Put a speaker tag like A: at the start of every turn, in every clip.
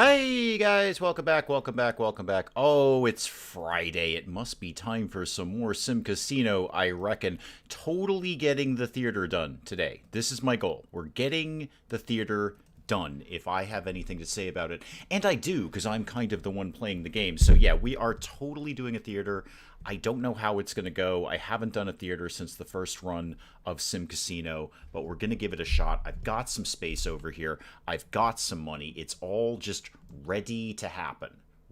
A: Hey guys, welcome back, welcome back, welcome back. Oh, it's Friday. It must be time for some more Sim Casino, I reckon. Totally getting the theater done today. This is my goal. We're getting the theater done, if I have anything to say about it. And I do, because I'm kind of the one playing the game. So yeah, we are totally doing a theater. I don't know how it's going to go. I haven't done a theater since the first run of Sim Casino, but we're going to give it a shot. I've got some space over here. I've got some money. It's all just ready to happen.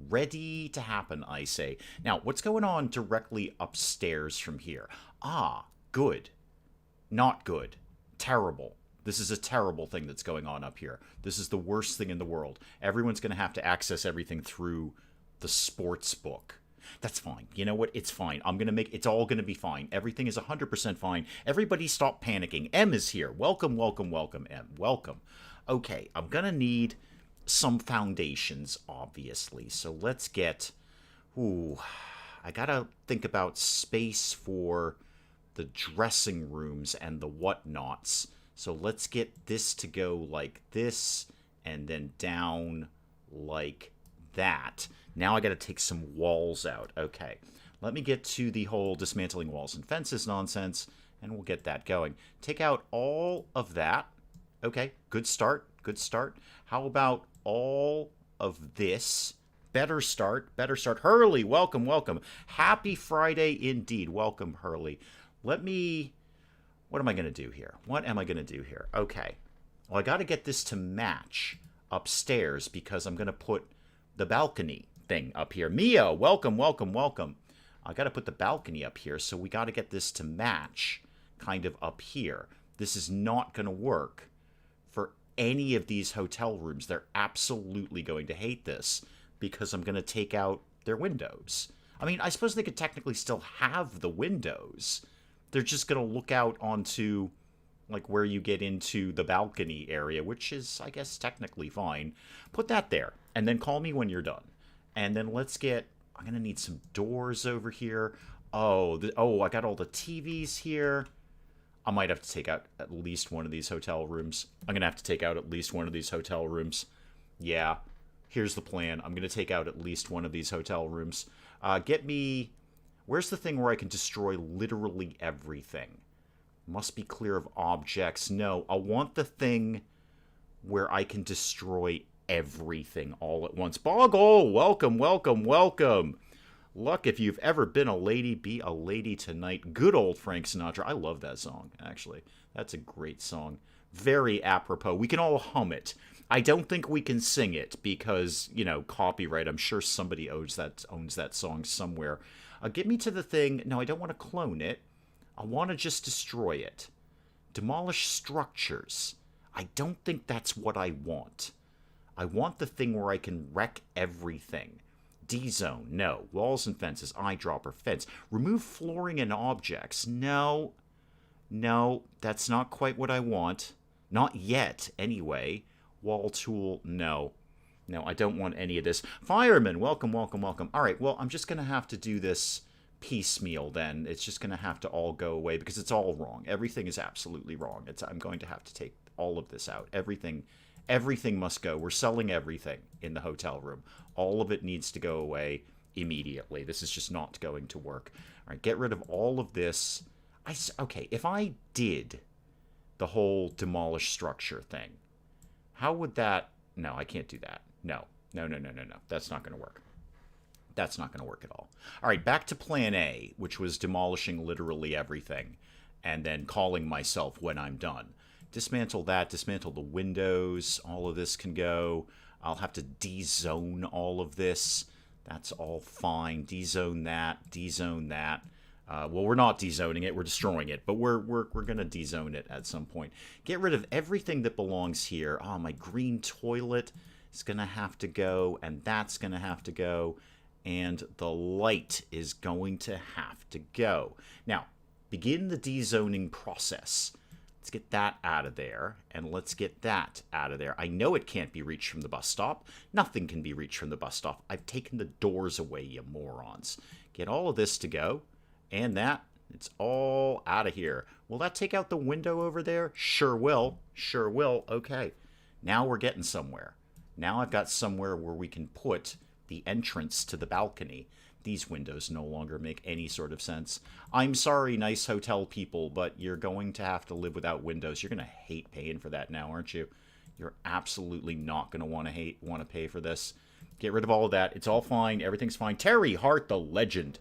A: Ready to happen, I say. Now, what's going on directly upstairs from here? Ah, good. Not good. Terrible. This is a terrible thing that's going on up here. This is the worst thing in the world. Everyone's going to have to access everything through the sports book. That's fine. You know what? It's fine. It's all going to be fine. Everything is 100% fine. Everybody stop panicking. M is here. Welcome, welcome, welcome, M. Welcome. Okay, I'm going to need some foundations, obviously. So let's get... Ooh, I got to think about space for the dressing rooms and the whatnots. So let's get this to go like this and then down like that. Now I got to take some walls out. Okay, let me get to the whole dismantling walls and fences nonsense, and we'll get that going. Take out all of that. Okay, good start, good start. How about all of this? Better start, better start. Hurley, welcome, welcome. Happy Friday indeed. Welcome, Hurley. Let me... What am I going to do here? What am I going to do here? Okay. Well, I got to get this to match upstairs because I'm going to put the balcony thing up here. Mia, welcome, welcome, welcome. I got to put the balcony up here, so we got to get this to match kind of up here. This is not going to work for any of these hotel rooms. They're absolutely going to hate this because I'm going to take out their windows. I mean, I suppose they could technically still have the windows. They're just going to look out onto, like, where you get into the balcony area, which is, I guess, technically fine. Put that there, and then call me when you're done. And then let's get... I'm going to need some doors over here. Oh, I got all the TVs here. I might have to take out at least one of these hotel rooms. I'm going to have to take out at least one of these hotel rooms. Yeah, here's the plan. I'm going to take out at least one of these hotel rooms. Get me... Where's the thing where I can destroy literally everything? Must be clear of objects. No, I want the thing where I can destroy everything all at once. Boggle, welcome, welcome, welcome. Luck, if you've ever been a lady, be a lady tonight. Good old Frank Sinatra. I love that song, actually. That's a great song. Very apropos. We can all hum it. I don't think we can sing it because, you know, copyright. I'm sure somebody owns that song somewhere. Get me to the thing. No, I don't want to clone it. I want to just destroy it. Demolish structures. I don't think that's what I want. I want the thing where I can wreck everything. D-zone. No. Walls and fences. Eyedropper. Fence. Remove flooring and objects. No. No, that's not quite what I want. Not yet, anyway. Wall tool. No. No, I don't want any of this. Fireman, welcome, welcome, welcome. All right, well, I'm just going to have to do this piecemeal then. It's just going to have to all go away because it's all wrong. Everything is absolutely wrong. I'm going to have to take all of this out. Everything must go. We're selling everything in the hotel room. All of it needs to go away immediately. This is just not going to work. All right, get rid of all of this. Okay, if I did the whole demolish structure thing, how would that... No, I can't do that. No. No, no, no, no, no. That's not going to work. That's not going to work at all. All right, back to plan A, which was demolishing literally everything and then calling myself when I'm done. Dismantle that, dismantle the windows. All of this can go. I'll have to de-zone all of this. That's all fine. De-zone that, de-zone that. Well, we're not de-zoning it, we're destroying it, but we're going to de-zone it at some point. Get rid of everything that belongs here. Oh, my green toilet is going to have to go, and that's going to have to go, and the light is going to have to go. Now, begin the de-zoning process. Let's get that out of there, and let's get that out of there. I know it can't be reached from the bus stop. Nothing can be reached from the bus stop. I've taken the doors away, you morons. Get all of this to go. And that, it's all out of here. Will that take out the window over there? Sure will. Sure will. Okay. Now we're getting somewhere. Now I've got somewhere where we can put the entrance to the balcony. These windows no longer make any sort of sense. I'm sorry, nice hotel people, but you're going to have to live without windows. You're going to hate paying for that now, aren't you? You're absolutely not going to want to pay for this. Get rid of all of that. It's all fine. Everything's fine. Terry Hart, the legend.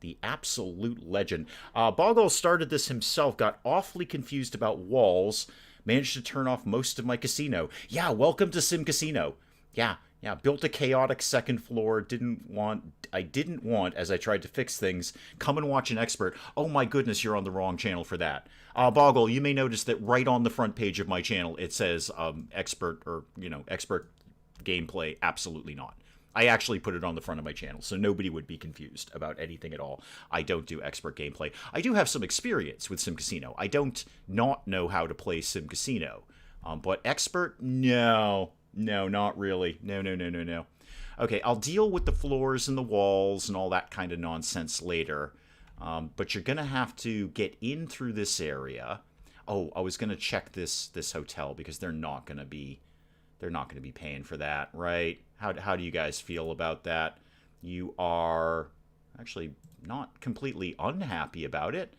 A: The absolute legend. Boggle started this himself, got awfully confused about walls, managed to turn off most of my casino. Yeah, welcome to SimCasino. Yeah, built a chaotic second floor. I didn't want, as I tried to fix things, come and watch an expert. Oh my goodness, you're on the wrong channel for that. Boggle, you may notice that right on the front page of my channel, it says expert or, expert gameplay. Absolutely not. I actually put it on the front of my channel, so nobody would be confused about anything at all. I don't do expert gameplay. I do have some experience with SimCasino. I don't not know how to play SimCasino. But expert? No. No, not really. No. Okay, I'll deal with the floors and the walls and all that kind of nonsense later. But you're going to have to get in through this area. Oh, I was going to check this hotel because they're not going to be paying for that, right? How do you guys feel about that? You are actually not completely unhappy about it.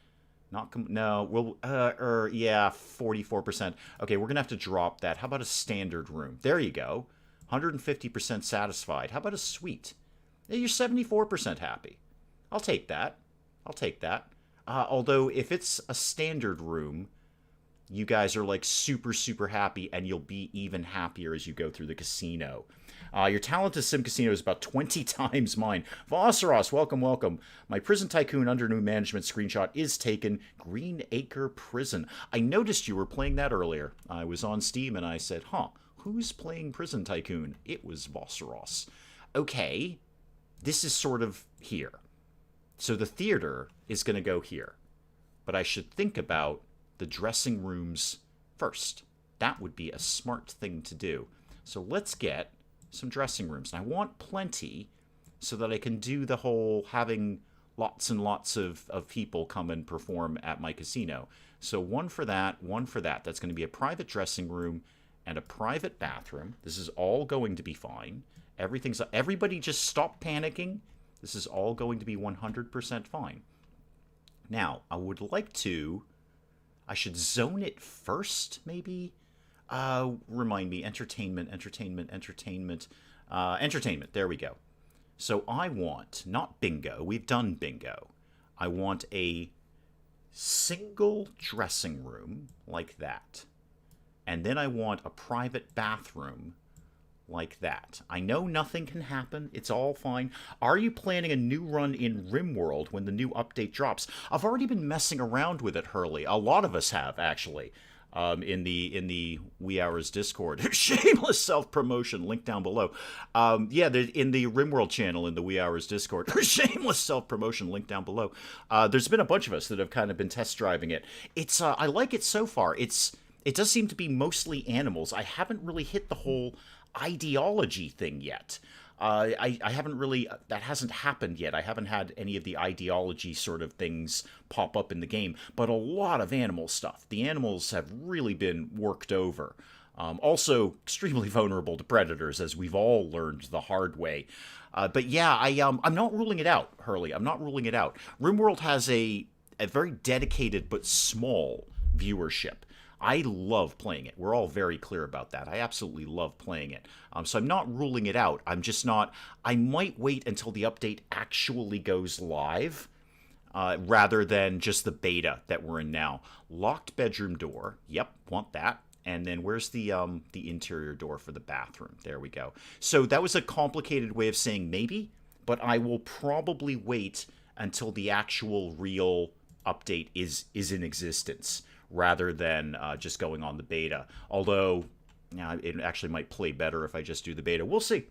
A: No, well, yeah, 44%. Okay, we're gonna have to drop that. How about a standard room? There you go, 150% satisfied. How about a suite? Yeah, you're 74% happy. I'll take that. Although if it's a standard room, you guys are like super, super happy, and you'll be even happier as you go through the casino. Your talent as SimCasino is about 20 times mine. Vosseros, welcome. My Prison Tycoon under new management screenshot is taken. Green Acre Prison. I noticed you were playing that earlier. I was on Steam and I said, who's playing Prison Tycoon? It was Vosseros. Okay, this is sort of here. So the theater is going to go here. But I should think about the dressing rooms first. That would be a smart thing to do. So let's get some dressing rooms. And I want plenty so that I can do the whole having lots and lots of people come and perform at my casino. So one for that. That's going to be a private dressing room and a private bathroom. This is all going to be fine. Everybody just stop panicking. This is all going to be 100% fine. Now, I should zone it first, maybe? Remind me, entertainment. There we go. So I want, not bingo, we've done bingo. I want a single dressing room like that. And then I want a private bathroom like that. I know nothing can happen. It's all fine. Are you planning a new run in RimWorld when the new update drops? I've already been messing around with it, Hurley. A lot of us have, actually. In the Wee Hours Discord. Shameless self-promotion, link down below. Yeah, in the RimWorld channel in the Wee Hours Discord. Shameless self-promotion, link down below. There's been a bunch of us that have kind of been test driving it. It's I like it so far. It does seem to be mostly animals. I haven't really hit the whole ideology thing yet. I haven't really, that hasn't happened yet. I haven't had any of the ideology sort of things pop up in the game, but a lot of animal stuff. The animals have really been worked over. Also extremely vulnerable to predators, as we've all learned the hard way. But yeah, I'm not ruling it out, Hurley. I'm not ruling it out. RimWorld has a very dedicated but small viewership. I love playing it. We're all very clear about that. I absolutely love playing it. So I'm not ruling it out. I'm just not... I might wait until the update actually goes live, rather than just the beta that we're in now. Locked bedroom door. Yep, want that. And then where's the interior door for the bathroom? There we go. So that was a complicated way of saying maybe, but I will probably wait until the actual real update is in existence, rather than just going on the beta. Although, it actually might play better if I just do the beta. We'll see.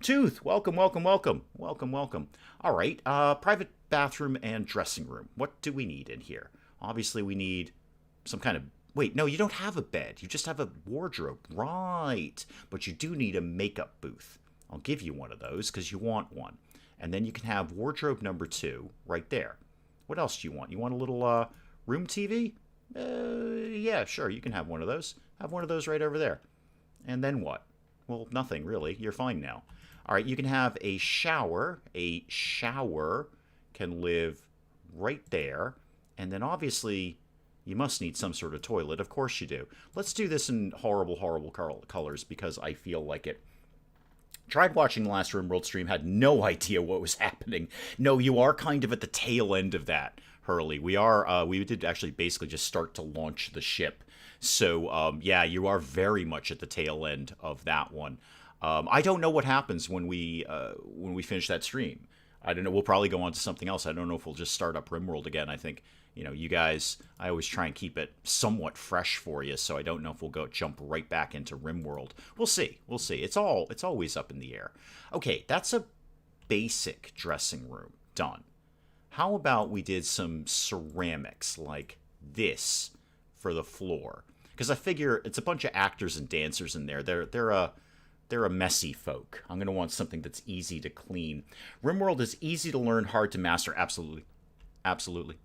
A: Tooth, welcome. All right, private bathroom and dressing room. What do we need in here? Obviously, we need some kind of... Wait, no, you don't have a bed. You just have a wardrobe. Right. But you do need a makeup booth. I'll give you one of those because you want one. And then you can have wardrobe number 2 right there. What else do you want? You want a little room TV? Yeah, sure, you can have one of those. Have one of those right over there. And then what? Well, nothing, really. You're fine now. All right, you can have a shower. A shower can live right there. And then obviously, you must need some sort of toilet. Of course you do. Let's do this in horrible, horrible colors because I feel like it. Tried watching the last RimWorld stream, had no idea what was happening. No, you are kind of at the tail end of that, Hurley. We did actually basically just start to launch the ship. So, yeah, you are very much at the tail end of that one. I don't know what happens when we finish that stream. I don't know. We'll probably go on to something else. I don't know if we'll just start up RimWorld again. I think, you guys, I always try and keep it somewhat fresh for you, so I don't know if we'll jump right back into RimWorld. We'll see. We'll see. It's always up in the air. Okay, that's a basic dressing room done. How about we did some ceramics like this for the floor? Because I figure it's a bunch of actors and dancers in there. They're a messy folk. I'm going to want something that's easy to clean. RimWorld is easy to learn, hard to master. Absolutely. Absolutely.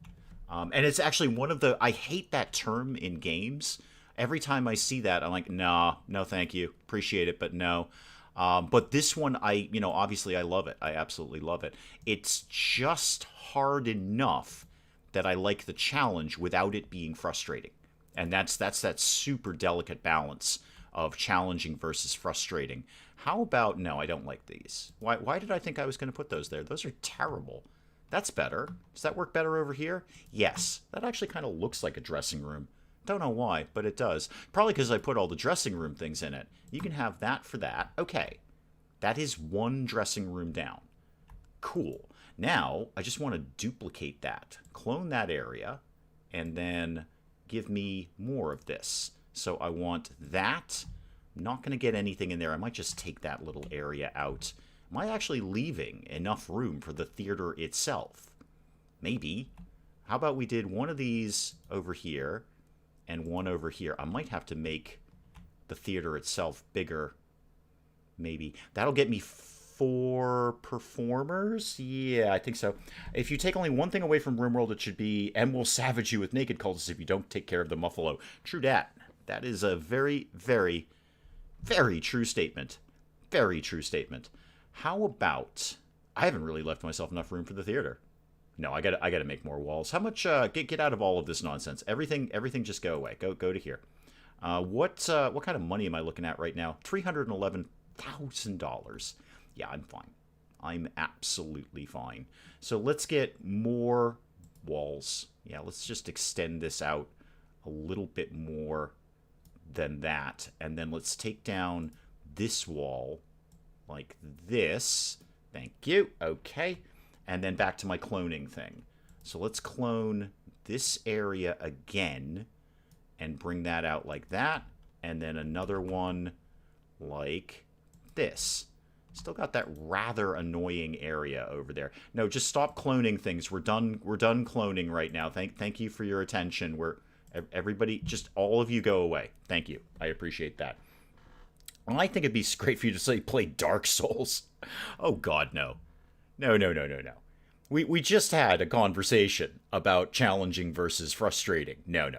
A: And it's actually one of the... I hate that term in games. Every time I see that, I'm like, no, thank you. Appreciate it, but no. But this one, obviously I love it. I absolutely love it. It's just hard enough that I like the challenge without it being frustrating. And that's that super delicate balance of challenging versus frustrating. How about... No, I don't like these. Why did I think I was going to put those there? Those are terrible. That's better. Does that work better over here? Yes. That actually kind of looks like a dressing room. Don't know why, but it does. Probably because I put all the dressing room things in it. You can have that for that. Okay. That is one dressing room down. Cool. Now, I just want to duplicate that. Clone that area, and then give me more of this. So I want that. I'm not going to get anything in there. I might just take that little area out. Am I actually leaving enough room for the theater itself? Maybe. How about we did one of these over here and one over here? I might have to make the theater itself bigger. Maybe. That'll get me 4 performers? Yeah, I think so. If you take only one thing away from RimWorld, it should be, and will savage you with naked cultists if you don't take care of the Muffalo. True dat. That is a very, very, very true statement. Very true statement. How about... I haven't really left myself enough room for the theater. No, I gotta make more walls. How much... get out of all of this nonsense. Everything just go away. Go to here. What kind of money am I looking at right now? $311,000. Yeah, I'm fine. I'm absolutely fine. So let's get more walls. Yeah, let's just extend this out a little bit more than that. And then let's take down this wall like this. Thank you. Okay. And then back to my cloning thing. So let's clone this area again and bring that out like that. And then another one like this. Still got that rather annoying area over there. No, just stop cloning things. We're done cloning right now. Thank you for your attention. Everybody, just all of you go away. Thank you. I appreciate that. I think it'd be great for you to say play Dark Souls. Oh God, no. No. We just had a conversation about challenging versus frustrating. No.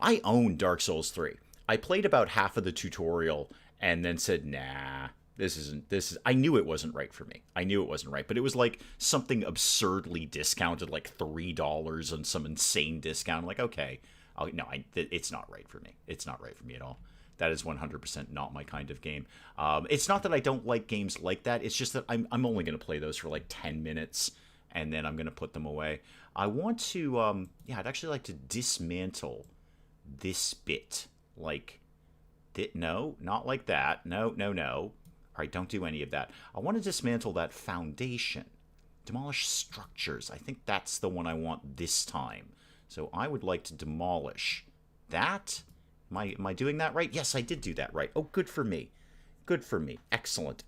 A: I own Dark Souls 3. I played about half of the tutorial and then said, nah, I knew it wasn't right for me. I knew it wasn't right, but it was like something absurdly discounted, like $3 on some insane discount. I'm like, okay, it's not right for me. It's not right for me at all. That is 100% not my kind of game. It's not that I don't like games like that. It's just that I'm only going to play those for like 10 minutes, and then I'm going to put them away. I want to, I'd actually like to dismantle this bit. Like, no, not like that. No. All right, don't do any of that. I want to dismantle that foundation. Demolish structures. I think that's the one I want this time. So I would like to demolish that. Am I doing that right? Yes, I did do that right. Oh, good for me. Good for me. Excellent.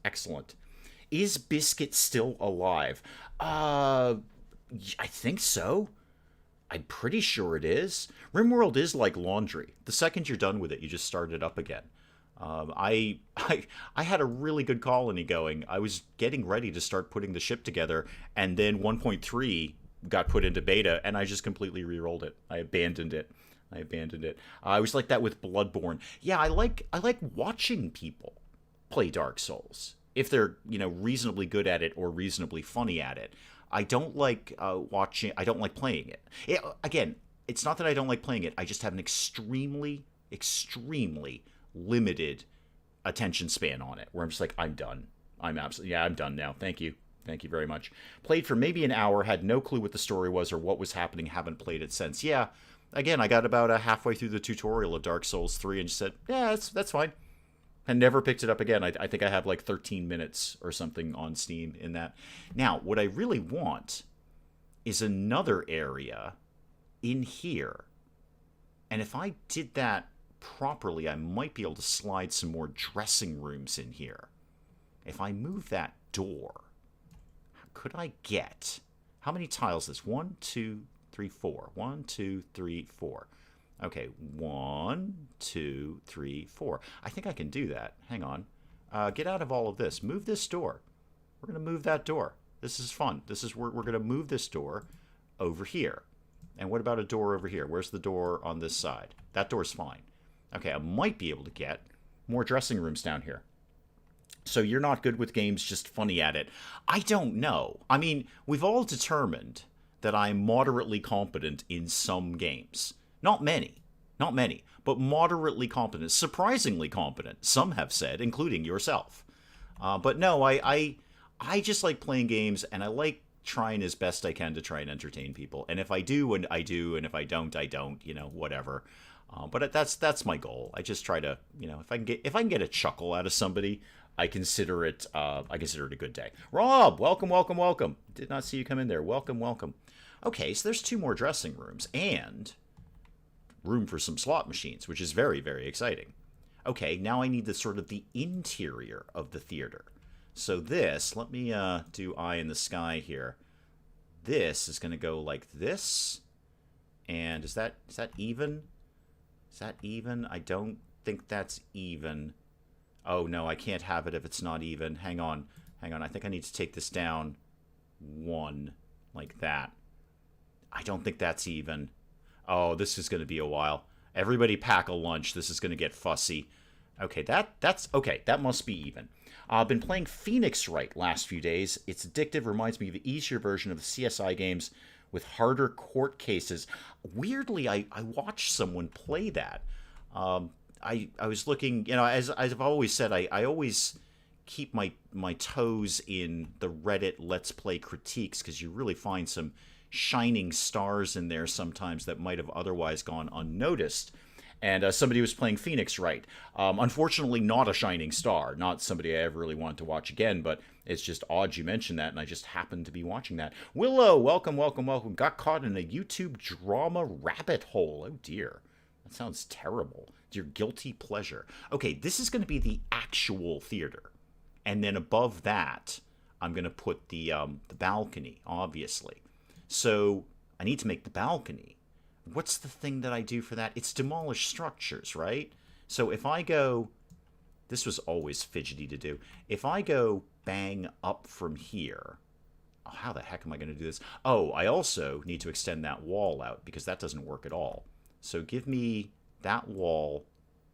A: Is Biscuit still alive? I think so. I'm pretty sure it is. RimWorld is like laundry. The second you're done with it, you just start it up again. I had a really good colony going. I was getting ready to start putting the ship together, and then 1.3 got put into beta, and I just completely re-rolled it. I abandoned it. I was like that with Bloodborne. Yeah, I like watching people play Dark Souls. If they're, reasonably good at it or reasonably funny at it. I don't like I don't like playing it. Again, it's not that I don't like playing it. I just have an extremely, extremely limited attention span on it, where I'm just like, I'm done. I'm done now. Thank you. Thank you very much. Played for maybe an hour, had no clue what the story was or what was happening, haven't played it since. Yeah, again, I got about halfway through the tutorial of Dark Souls 3 and just said, yeah, that's fine. And never picked it up again. I think I have like 13 minutes or something on Steam in that. Now, what I really want is another area in here. And if I did that properly, I might be able to slide some more dressing rooms in here. If I move that door, could I get... How many tiles is this? 1, 2, 3, 4. 1, 2, 3, 4. Okay, 1, 2, 3, 4. I think I can do that. Hang on. Get out of all of this. Move this door. We're going to move that door. This is fun. This is where we're going to move this door over here. And what about a door over here? Where's the door on this side? That door's fine. Okay, I might be able to get more dressing rooms down here. So you're not good with games, just funny at it. I don't know. I mean, we've all determined that I'm moderately competent in some games. Not many, but moderately competent, surprisingly competent, some have said, including yourself. But no, I just like playing games, and I like trying as best I can to try and entertain people. And if I do, and I do, and if I don't, I don't, whatever. But that's my goal. I just try to, if I can get a chuckle out of somebody, I consider it a good day. Rob, welcome. Did not see you come in there. Welcome. Okay, so there's 2 more dressing rooms and room for some slot machines, which is very, very exciting. Okay, now I need the interior of the theater. So this, let me do eye in the sky here. This is going to go like this. And is that even? Is that even? I don't think that's even. Oh, no, I can't have it if it's not even. Hang on. I think I need to take this down 1, like that. I don't think that's even. Oh, this is going to be a while. Everybody pack a lunch. This is going to get fussy. Okay, that's okay. That must be even. I've been playing Phoenix Wright last few days. It's addictive. Reminds me of the easier version of the CSI games with harder court cases. Weirdly, I watched someone play that. I was looking, as I've always said, I always keep my toes in the Reddit Let's Play critiques, because you really find some shining stars in there sometimes that might have otherwise gone unnoticed. And somebody was playing Phoenix Wright. Unfortunately, not a shining star. Not somebody I ever really wanted to watch again, but it's just odd you mentioned that, and I just happened to be watching that. Willow, welcome. Got caught in a YouTube drama rabbit hole. Oh, dear. That sounds terrible. It's your guilty pleasure. Okay, this is going to be the actual theater. And then above that, I'm going to put the balcony, obviously. So I need to make the balcony. What's the thing that I do for that? It's demolish structures, right? So if I go... This was always fidgety to do. If I go bang up from here... Oh, how the heck am I going to do this? Oh, I also need to extend that wall out, because that doesn't work at all. So give me that wall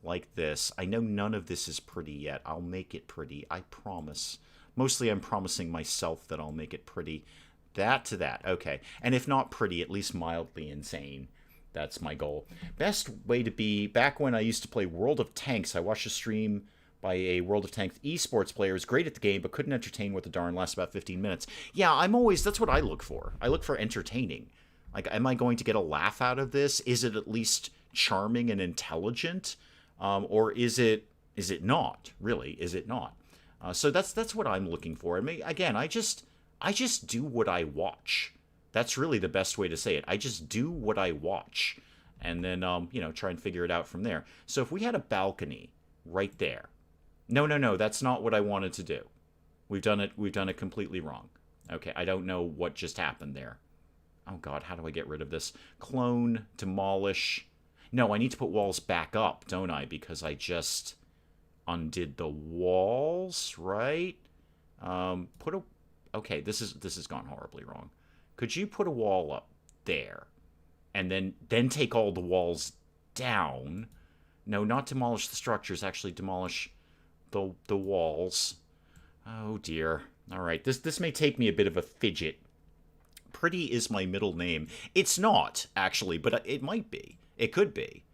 A: like this. I know none of this is pretty yet. I'll make it pretty. I promise. Mostly I'm promising myself that I'll make it pretty. That to that. Okay. And if not pretty, at least mildly insane. That's my goal. Best way to be... Back when I used to play World of Tanks, I watched a stream by a World of Tanks esports player. Was great at the game, but couldn't entertain with the darn last about 15 minutes. Yeah, I'm always... That's what I look for. I look for entertaining. Like, am I going to get a laugh out of this? Is it at least charming and intelligent? Or is it not? Really, is it not? So that's what I'm looking for. I mean, again, I just do what I watch. That's really the best way to say it. I just do what I watch, and then try and figure it out from there. So if we had a balcony right there, no, that's not what I wanted to do. We've done it completely wrong. Okay, I don't know what just happened there. Oh God, how do I get rid of this? Clone, demolish. No, I need to put walls back up, don't I? Because I just undid the walls, right? Okay, this has gone horribly wrong. Could you put a wall up there, and then take all the walls down? No, not demolish the structures. Actually, demolish the walls. Oh dear. All right, this may take me a bit of a fidget. Pretty is my middle name. It's not, actually, but it might be. It could be.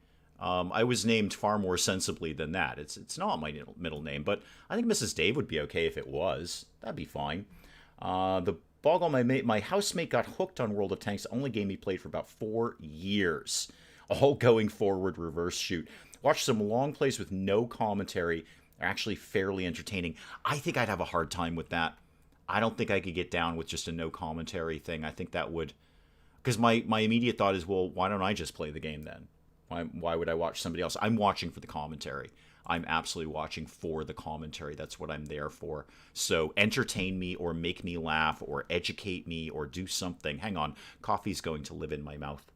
A: I was named far more sensibly than that. It's not my middle name, but I think Mrs. Dave would be okay if it was. That'd be fine. The Boggle, my housemate, got hooked on World of Tanks, the only game he played for about 4 years. All going forward reverse shoot. Watched some long plays with no commentary. They're actually fairly entertaining. I think I'd have a hard time with that. I don't think I could get down with just a no commentary thing. I think that would... Because my immediate thought is, well, why don't I just play the game then? Why would I watch somebody else? I'm watching for the commentary. I'm absolutely watching for the commentary. That's what I'm there for. So entertain me or make me laugh or educate me or do something. Hang on. Coffee's going to live in my mouth.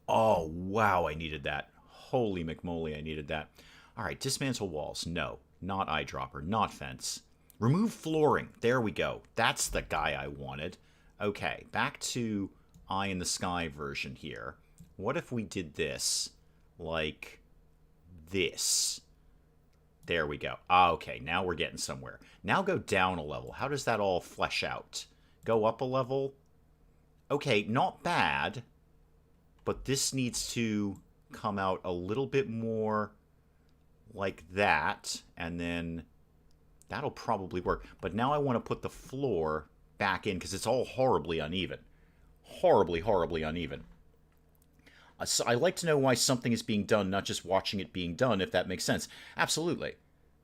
A: Oh, wow, I needed that. Holy McMoly, I needed that. All right, dismantle walls. No, not eyedropper, not fence. Remove flooring. There we go. That's the guy I wanted. Okay, back to Eye in the Sky version here. What if we did this like this? There we go. Okay, now we're getting somewhere. Now go down a level. How does that all flesh out? Go up a level? Okay, not bad, but this needs to come out a little bit more like that, and then that'll probably work. But now I want to put the floor back in because it's all horribly uneven. Horribly, horribly uneven. So I like to know why something is being done, not just watching it being done, if that makes sense. Absolutely.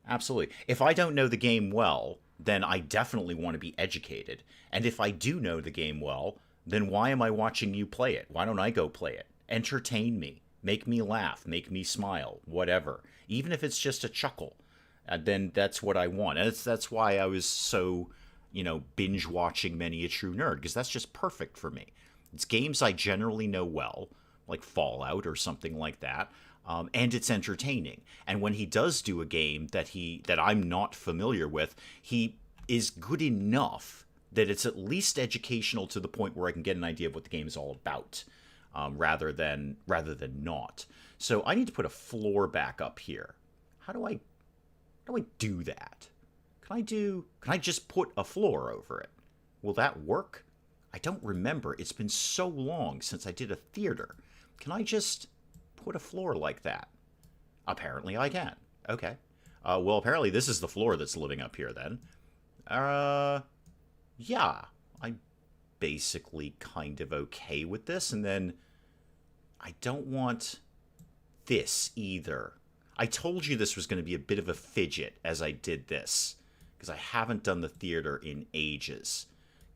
A: Absolutely. If I don't know the game well, then I definitely want to be educated. And if I do know the game well, then why am I watching you play it? Why don't I go play it? Entertain me. Make me laugh. Make me smile. Whatever. Even if it's just a chuckle. Then that's what I want. And that's why I was so, binge watching Many a True Nerd, because that's just perfect for me. It's games I generally know well, like Fallout or something like that, and it's entertaining. And when he does do a game that I'm not familiar with, he is good enough that it's at least educational to the point where I can get an idea of what the game is all about, rather than not. So I need to put a floor back up here. How do I do that? Can I just put a floor over it? Will that work? I don't remember. It's been so long since I did a theater. Can I just put a floor like that? Apparently I can. Okay. Well, apparently this is the floor that's living up here then. Yeah. I'm basically kind of okay with this. And then I don't want this either. I told you this was going to be a bit of a fidget as I did this, because I haven't done the theater in ages.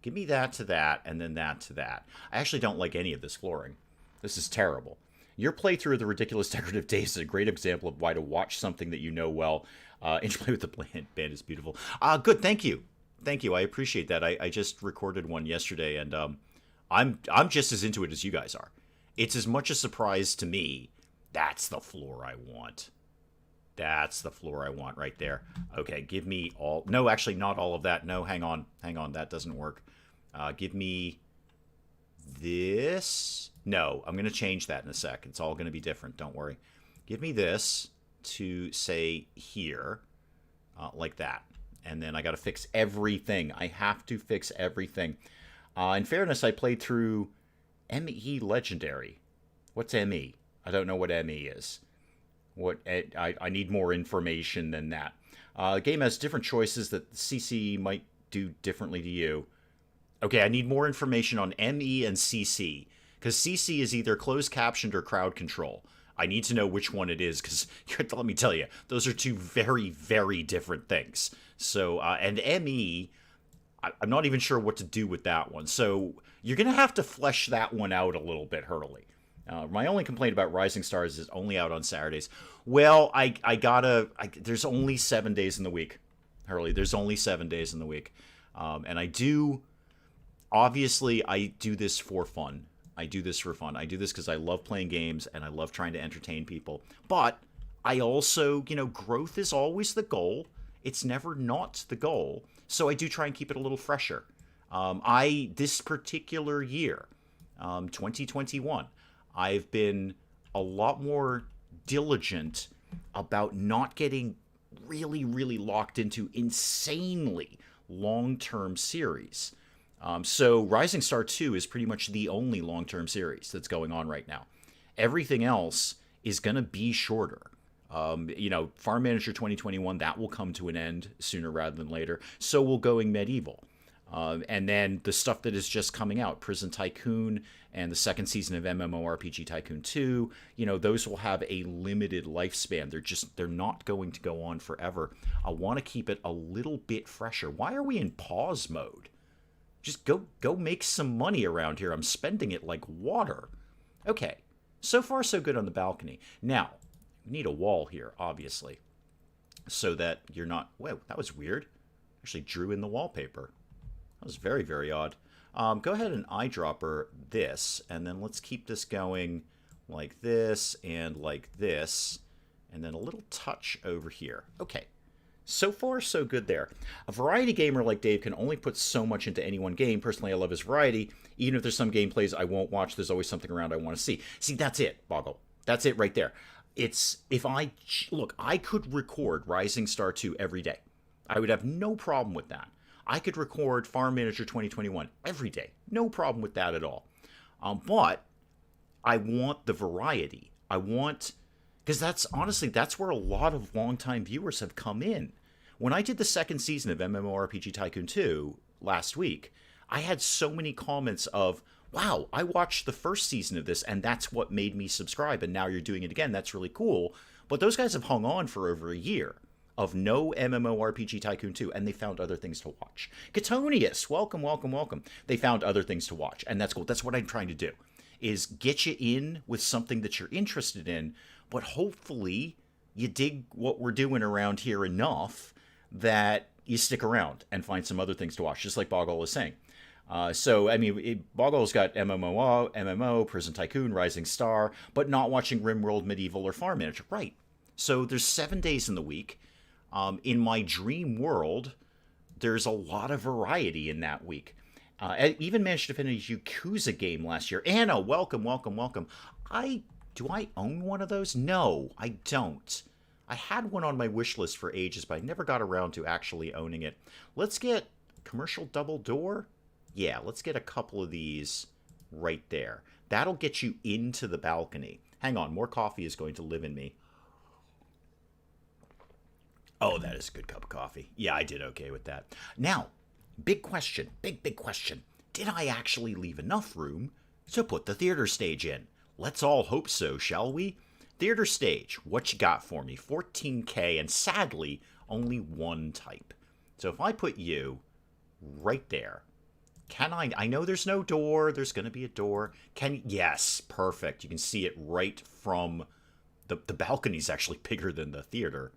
A: Give me that to that, and then that to that. I actually don't like any of this flooring. This is terrible. Your playthrough of The Ridiculous Decorative Days is a great example of why to watch something that you know well. Interplay with the band is beautiful. Good, thank you. Thank you, I appreciate that. I just recorded one yesterday, and I'm just as into it as you guys are. It's as much a surprise to me. That's the floor I want. That's the floor I want right there. Okay, give me all... No, actually, not all of that. No, hang on. Hang on, that doesn't work. Give me this. No, I'm going to change that in a sec. It's all going to be different. Don't worry. Give me this to, say, here. Like that. And then I got to fix everything. I have to fix everything. In fairness, I played through ME Legendary. What's ME? I don't know what ME is. I need more information than that. The game has different choices that CC might do differently to you. Okay, I need more information on ME and CC, because CC is either closed captioned or crowd control. I need to know which one it is, because let me tell you, those are two very, very different things. So, and ME, I'm not even sure what to do with that one. So you're going to have to flesh that one out a little bit, Hurley. My only complaint about Rising Stars is only out on Saturdays. Well, there's only 7 days in the week, Hurley. There's only 7 days in the week. And I do this for fun. I do this for fun. I do this because I love playing games and I love trying to entertain people. But I also, growth is always the goal. It's never not the goal. So I do try and keep it a little fresher. This particular year, 2021, I've been a lot more diligent about not getting really, really locked into insanely long-term series. So Rising Star 2 is pretty much the only long-term series that's going on right now. Everything else is going to be shorter. Farm Manager 2021, that will come to an end sooner rather than later. So will Going Medieval. And then the stuff that is just coming out, Prison Tycoon and the second season of MMORPG Tycoon 2, those will have a limited lifespan. They're not going to go on forever. I want to keep it a little bit fresher. Why are we in pause mode? Just go make some money around here. I'm spending it like water. Okay, so far so good on the balcony. Now, we need a wall here, obviously, so that you're not... Whoa, that was weird. Actually drew in the wallpaper. That was very, very odd. Go ahead and eyedropper this, and then let's keep this going like this, and then a little touch over here. Okay, so far so good there. A variety gamer like Dave can only put so much into any one game. Personally, I love his variety. Even if there's some gameplays I won't watch, there's always something around I want to see. See, that's it, Boggle. That's it right there. I could record Rising Star 2 every day. I would have no problem with that. I could record Farm Manager 2021 every day. No problem with that at all. But I want the variety. Because that's where a lot of longtime viewers have come in. When I did the second season of MMORPG Tycoon 2 last week, I had so many comments of, wow, I watched the first season of this and that's what made me subscribe, and now you're doing it again. That's really cool. But those guys have hung on for over a year of no MMORPG Tycoon 2, and they found other things to watch. Catonius, welcome, welcome, welcome. They found other things to watch, and that's cool. That's what I'm trying to do, is get you in with something that you're interested in, but hopefully you dig what we're doing around here enough that you stick around and find some other things to watch, just like Boggle was saying. Boggle's got MMO, Prison Tycoon, Rising Star, but not watching RimWorld, Medieval, or Farm Manager. Right. So there's 7 days in the week. In my dream world, there's a lot of variety in that week. I even managed to finish a Yakuza game last year. Anna, welcome, welcome, welcome. Do I own one of those? No, I don't. I had one on my wish list for ages, but I never got around to actually owning it. Let's get commercial double door. Yeah, let's get a couple of these right there. That'll get you into the balcony. Hang on, more coffee is going to live in me. Oh, that is a good cup of coffee. Yeah, I did okay with that. Now, big question, big question. Did I actually leave enough room to put the theater stage in? Let's all hope so, shall we? Theater stage, what you got for me? 14K, and sadly, only one type. So if I put you right there, can I know there's no door, there's going to be a door. Yes, perfect. You can see it right from, the balcony's actually bigger than the theater.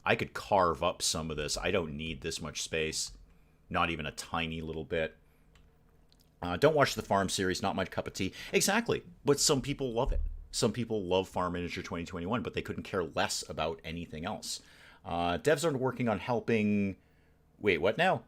A: I could carve up some of this. I don't need this much space. Not even a tiny little bit. Don't watch the Farm series, not my cup of tea. Exactly, but some people love it. Some people love Farm Manager 2021, but they couldn't care less about anything else. Devs are working on helping... Wait, what now?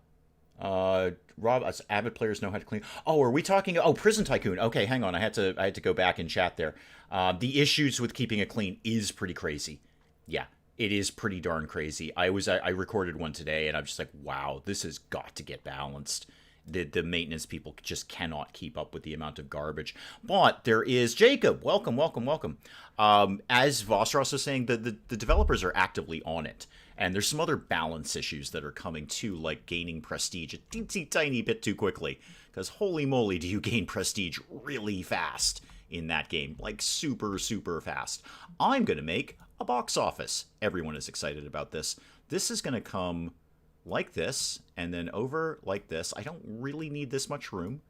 A: Rob, us avid players know how to clean... Oh, are we talking... Oh, Prison Tycoon. Okay, hang on. I had to go back and chat there. The issues with keeping it clean is pretty crazy. Yeah. It is pretty darn crazy. I recorded one today, and I'm just like, wow, this has got to get balanced. The maintenance people just cannot keep up with the amount of garbage. But there is Jacob. Welcome, welcome, welcome. As Vossross was saying, the developers are actively on it. And there's some other balance issues that are coming too, like gaining prestige a teensy tiny bit too quickly. Because holy moly, do you gain prestige really fast in that game. Like super, super fast. I'm going to make a box office. Everyone is excited about this. This is going to come like this and then over like this. I don't really need this much room,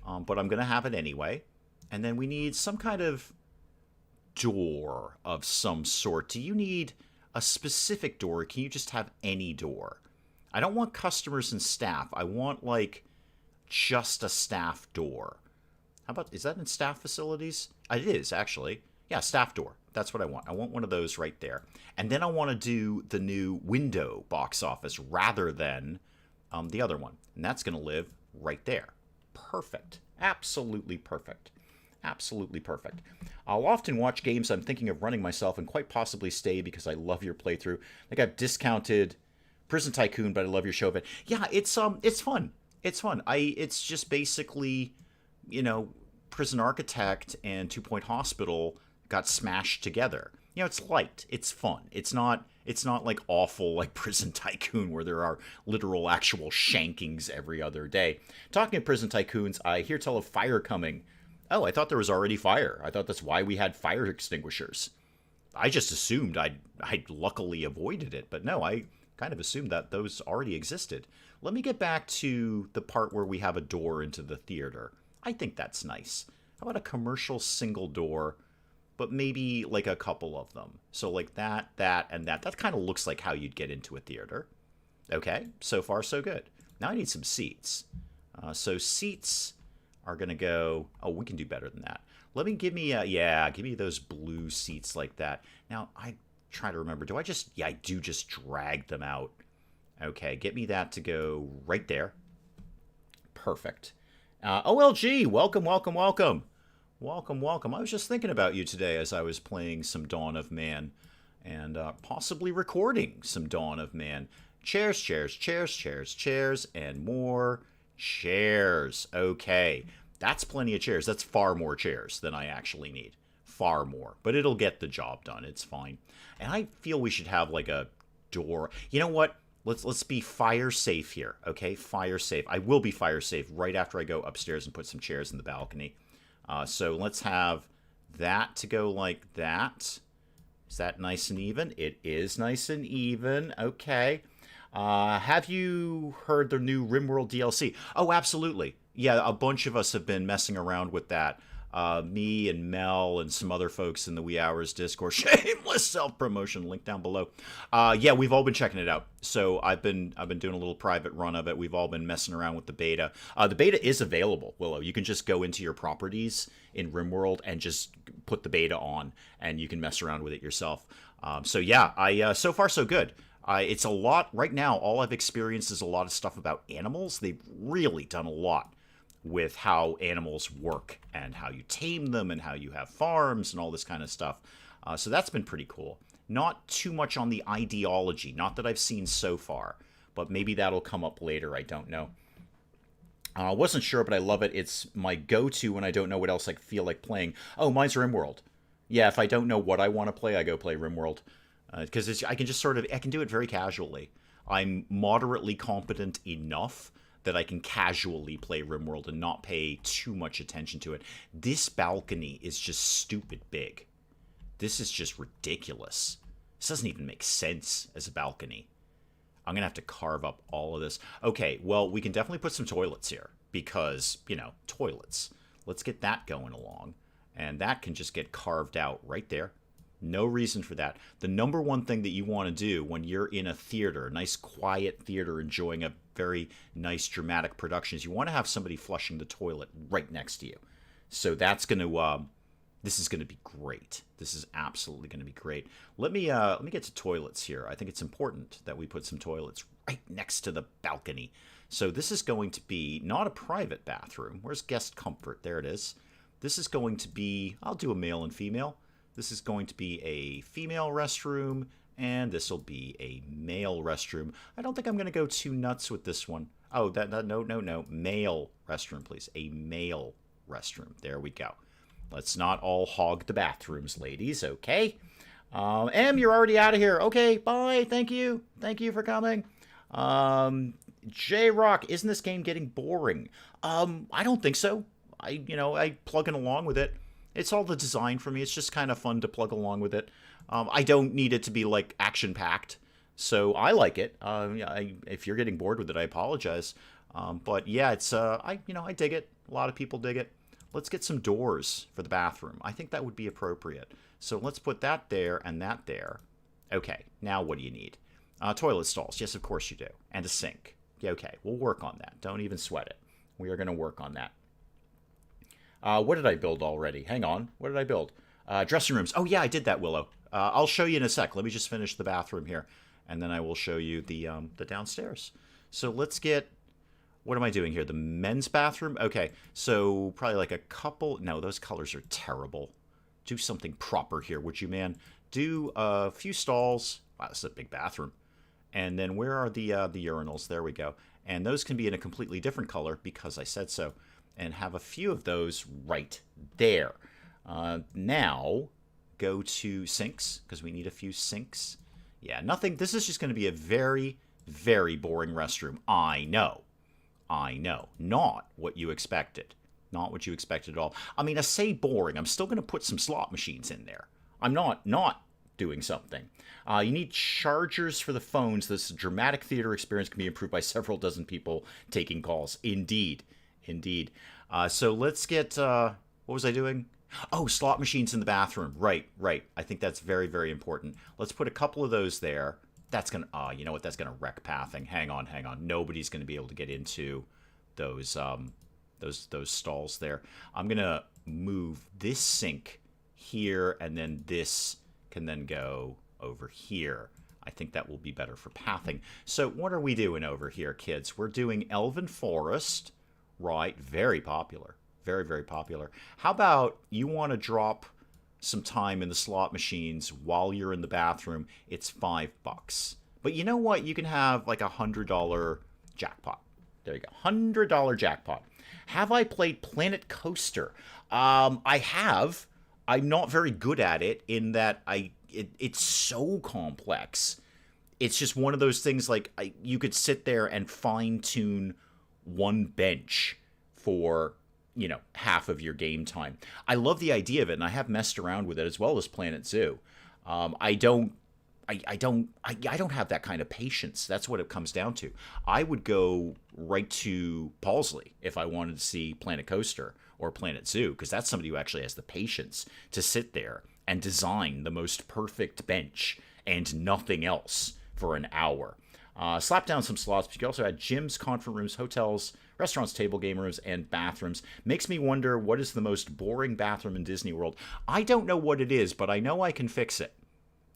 A: but I'm going to have it anyway. And then we need some kind of door of some sort. Do you need a specific door, or can you just have any door? I don't want customers and staff. I want, like, just a staff door. How about, is that in staff facilities? It is, actually. Yeah, staff door. That's what I want. I want one of those right there. And then I want to do the new window box office rather than the other one. And that's going to live right there. Perfect. Absolutely perfect. Absolutely perfect. I'll often watch games I'm thinking of running myself and quite possibly stay because I love your playthrough. I think I've discounted Prison Tycoon, but I love your show of it. Yeah, it's fun. It's fun. It's just basically, you know, Prison Architect and Two Point Hospital got smashed together. You know, it's light. It's fun. It's not like awful like Prison Tycoon where there are literal actual shankings every other day. Talking of Prison Tycoons, I hear tell of fire coming. Oh, I thought there was already fire. I thought that's why we had fire extinguishers. I just assumed I'd luckily avoided it, but no, I kind of assumed that those already existed. Let me get back to the part where we have a door into the theater. I think that's nice. How about a commercial single door, but maybe like a couple of them? So like that, and that. That kind of looks like how you'd get into a theater. Okay, so far so good. Now I need some seats. So seats are going to go... Oh, we can do better than that. Give me those blue seats like that. Now, I try to remember. Do I just... Yeah, I do just drag them out. Okay, get me that to go right there. Perfect. OLG, welcome, welcome, welcome. Welcome, welcome. I was just thinking about you today as I was playing some Dawn of Man and possibly recording some Dawn of Man. Chairs, chairs, chairs, chairs, chairs, and more chairs. Okay, that's plenty of chairs. That's far more chairs than I actually need. Far more. But it'll get the job done. It's fine. And I feel we should have like a door. You know what? Let's be fire safe here, okay? Fire safe. I will be fire safe right after I go upstairs and put some chairs in the balcony. So let's have that to go like that. Is that nice and even? It is nice and even. Okay. Have you heard the new RimWorld DLC? Oh, absolutely. Yeah, a bunch of us have been messing around with that. Me and Mel and some other folks in the Wee Hours Discord. Shameless self-promotion, link down below. Yeah, we've all been checking it out. So I've been doing a little private run of it. We've all been messing around with the beta. The beta is available, Willow. You can just go into your properties in RimWorld and just put the beta on, and you can mess around with it yourself. So yeah, so far so good. It's a lot right now. All I've experienced is a lot of stuff about animals. They've really done a lot with how animals work and how you tame them and how you have farms and all this kind of stuff. So that's been pretty cool. Not too much on the ideology, not that I've seen so far, but maybe that'll come up later. I don't know. I wasn't sure, but I love it. It's my go-to when I don't know what else I feel like playing. Oh, mine's RimWorld. Yeah, if I don't know what I want to play, I go play RimWorld. Because I can just I can do it very casually. I'm moderately competent enough that I can casually play RimWorld and not pay too much attention to it. This balcony is just stupid big. This is just ridiculous. This doesn't even make sense as a balcony. I'm going to have to carve up all of this. Okay, well, we can definitely put some toilets here because, you know, toilets. Let's get that going along. And that can just get carved out right there. No reason for that. The number one thing that you want to do when you're in a theater, a nice quiet theater enjoying a very nice dramatic production, is you want to have somebody flushing the toilet right next to you. So that's going to this is going to be great. This is absolutely going to be great. Let me get to toilets here. I think it's important that we put some toilets right next to the balcony. So this is going to be not a private bathroom. Where's guest comfort? There it is. This is going to be, I'll do a male and female. This is going to be a female restroom, and this will be a male restroom. I don't think I'm going to go too nuts with this one. Oh, no. Male restroom, please. A male restroom. There we go. Let's not all hog the bathrooms, ladies, okay? Em, you're already out of here. Okay, bye. Thank you. Thank you for coming. J-Rock, isn't this game getting boring? I don't think so. I plugging along with it. It's all the design for me. It's just kind of fun to plug along with it. I don't need it to be like action-packed, so I like it. If you're getting bored with it, I apologize. But yeah, it's I dig it. A lot of people dig it. Let's get some doors for the bathroom. I think that would be appropriate. So let's put that there and that there. Okay, now what do you need? Toilet stalls. Yes, of course you do. And a sink. Yeah, okay, we'll work on that. Don't even sweat it. We are going to work on that. What did I build already? Hang on. What did I build? Dressing rooms. Oh, yeah, I did that, Willow. I'll show you in a sec. Let me just finish the bathroom here, and then I will show you the downstairs. So let's get What am I doing here? The men's bathroom? Okay, so probably like a couple... No, those colors are terrible. Do something proper here, would you, man? Do a few stalls. Wow, this is a big bathroom. And then where are the urinals? There we go. And those can be in a completely different color because I said so. And have a few of those right there. Now, go to sinks because we need a few sinks. Yeah, nothing. This is just going to be a very, very boring restroom. I know. Not what you expected. Not what you expected at all. I mean, I say boring. I'm still going to put some slot machines in there. I'm not doing something. You need chargers for the phones. This dramatic theater experience can be improved by several dozen people taking calls. Indeed. So let's get... what was I doing? Oh, slot machines in the bathroom. Right. I think that's very, very important. Let's put a couple of those there. That's going to... you know what? That's going to wreck pathing. Hang on. Nobody's going to be able to get into those stalls there. I'm going to move this sink here, and then this can then go over here. I think that will be better for pathing. So what are we doing over here, kids? We're doing Elven Forest, right? Very popular. Very, very popular. How about you want to drop some time in the slot machines while you're in the bathroom? It's $5. But you know what? You can have like $100 jackpot. There you go. $100 jackpot. Have I played Planet Coaster? I have. I'm not very good at it in that it's so complex. It's just one of those things like you could sit there and fine-tune one bench for, half of your game time. I love the idea of it, and I have messed around with it as well as Planet Zoo. I don't have that kind of patience. That's what it comes down to. I would go right to Paulsley if I wanted to see Planet Coaster or Planet Zoo, because that's somebody who actually has the patience to sit there and design the most perfect bench and nothing else for an hour. Slap down some slots, but you can also add gyms, conference rooms, hotels, restaurants, table game rooms, and bathrooms. Makes me wonder, what is the most boring bathroom in Disney World? I don't know what it is, but I know I can fix it.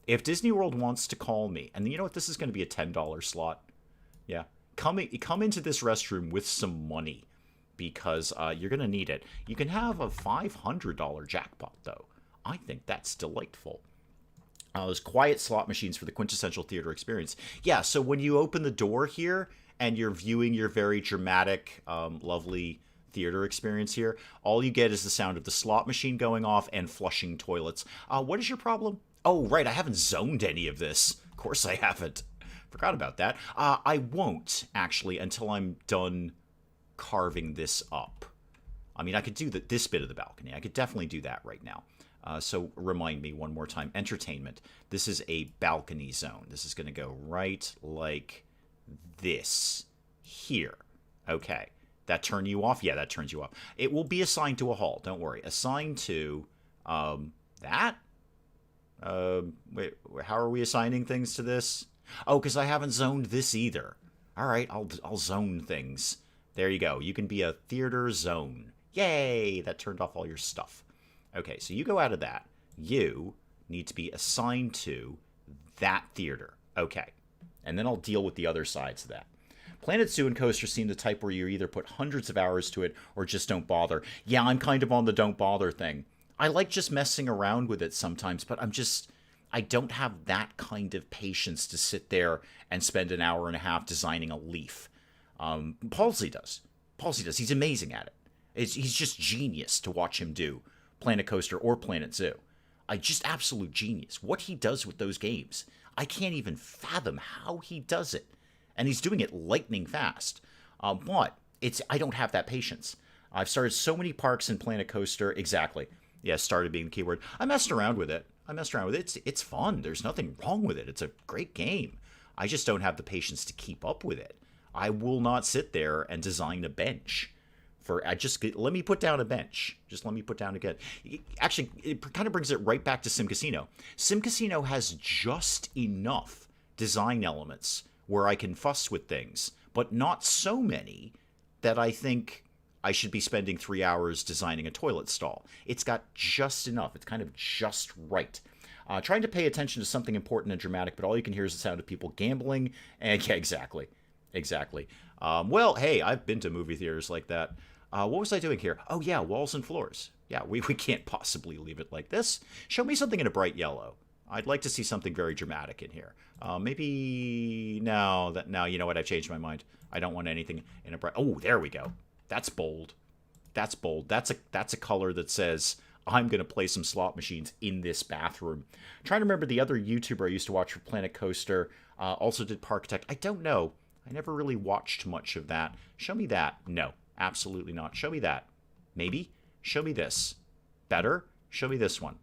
A: If Disney World wants to call me, and you know what, this is going to be a $10 slot. Yeah, come into this restroom with some money, because you're going to need it. You can have a $500 jackpot, though. I think that's delightful. Those quiet slot machines for the quintessential theater experience. Yeah, so when you open the door here and you're viewing your very dramatic, lovely theater experience here, all you get is the sound of the slot machine going off and flushing toilets. What is your problem? Oh, right, I haven't zoned any of this. Of course I haven't. Forgot about that. I won't, actually, until I'm done carving this up. I mean, I could do this bit of the balcony. I could definitely do that right now. So remind me one more time. Entertainment. This is a balcony zone. This is going to go right like this here. Okay. That turn you off? Yeah, that turns you off. It will be assigned to a hall. Don't worry. Assigned to that? Wait, how are we assigning things to this? Oh, because I haven't zoned this either. All right, I'll zone things. There you go. You can be a theater zone. Yay! That turned off all your stuff. Okay, so you go out of that. You need to be assigned to that theater. Okay. And then I'll deal with the other sides of that. Planet Zoo and Coaster seem the type where you either put hundreds of hours to it or just don't bother. Yeah, I'm kind of on the don't bother thing. I like just messing around with it sometimes, but I don't have that kind of patience to sit there and spend an hour and a half designing a leaf. Paulsley does. He's amazing at it. He's just genius to watch him do Planet Coaster or Planet Zoo. Just absolute genius. What he does with those games, I can't even fathom how he does it. And he's doing it lightning fast. But I don't have that patience. I've started so many parks in Planet Coaster. Exactly. Yeah, started being the keyword. I messed around with it. It's fun. There's nothing wrong with it. It's a great game. I just don't have the patience to keep up with it. I will not sit there and design a bench. Let me put down a bench. Just let me put down again. Actually, it kind of brings it right back to SimCasino. SimCasino has just enough design elements where I can fuss with things, but not so many that I think I should be spending 3 hours designing a toilet stall. It's got just enough. It's kind of just right. Trying to pay attention to something important and dramatic, but all you can hear is the sound of people gambling. And yeah, exactly. Exactly. Well, hey, I've been to movie theaters like that. What was I doing here? Oh, yeah, walls and floors. Yeah, we can't possibly leave it like this. Show me something in a bright yellow. I'd like to see something very dramatic in here. Maybe no. That now you know what? I've changed my mind. I don't want anything in a bright. Oh, there we go. That's bold. That's bold. That's a color that says I'm gonna play some slot machines in this bathroom. I'm trying to remember the other YouTuber I used to watch for Planet Coaster. Also did Parkitect. I don't know. I never really watched much of that. Show me that. No, absolutely not. Show me that. Maybe. Show me this. Better. Show me this one.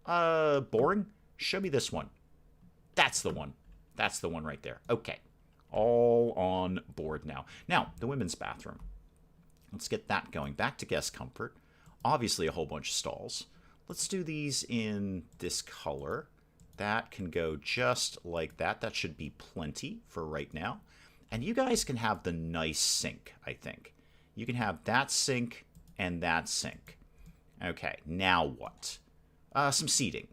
A: Boring. Show me this one. That's the one. That's the one right there. Okay. All on board now. Now, the women's bathroom. Let's get that going. Back to guest comfort. Obviously, a whole bunch of stalls. Let's do these in this color. That can go just like that. That should be plenty for right now. And you guys can have the nice sink, I think. You can have that sink and that sink. Okay, now what? Some seating.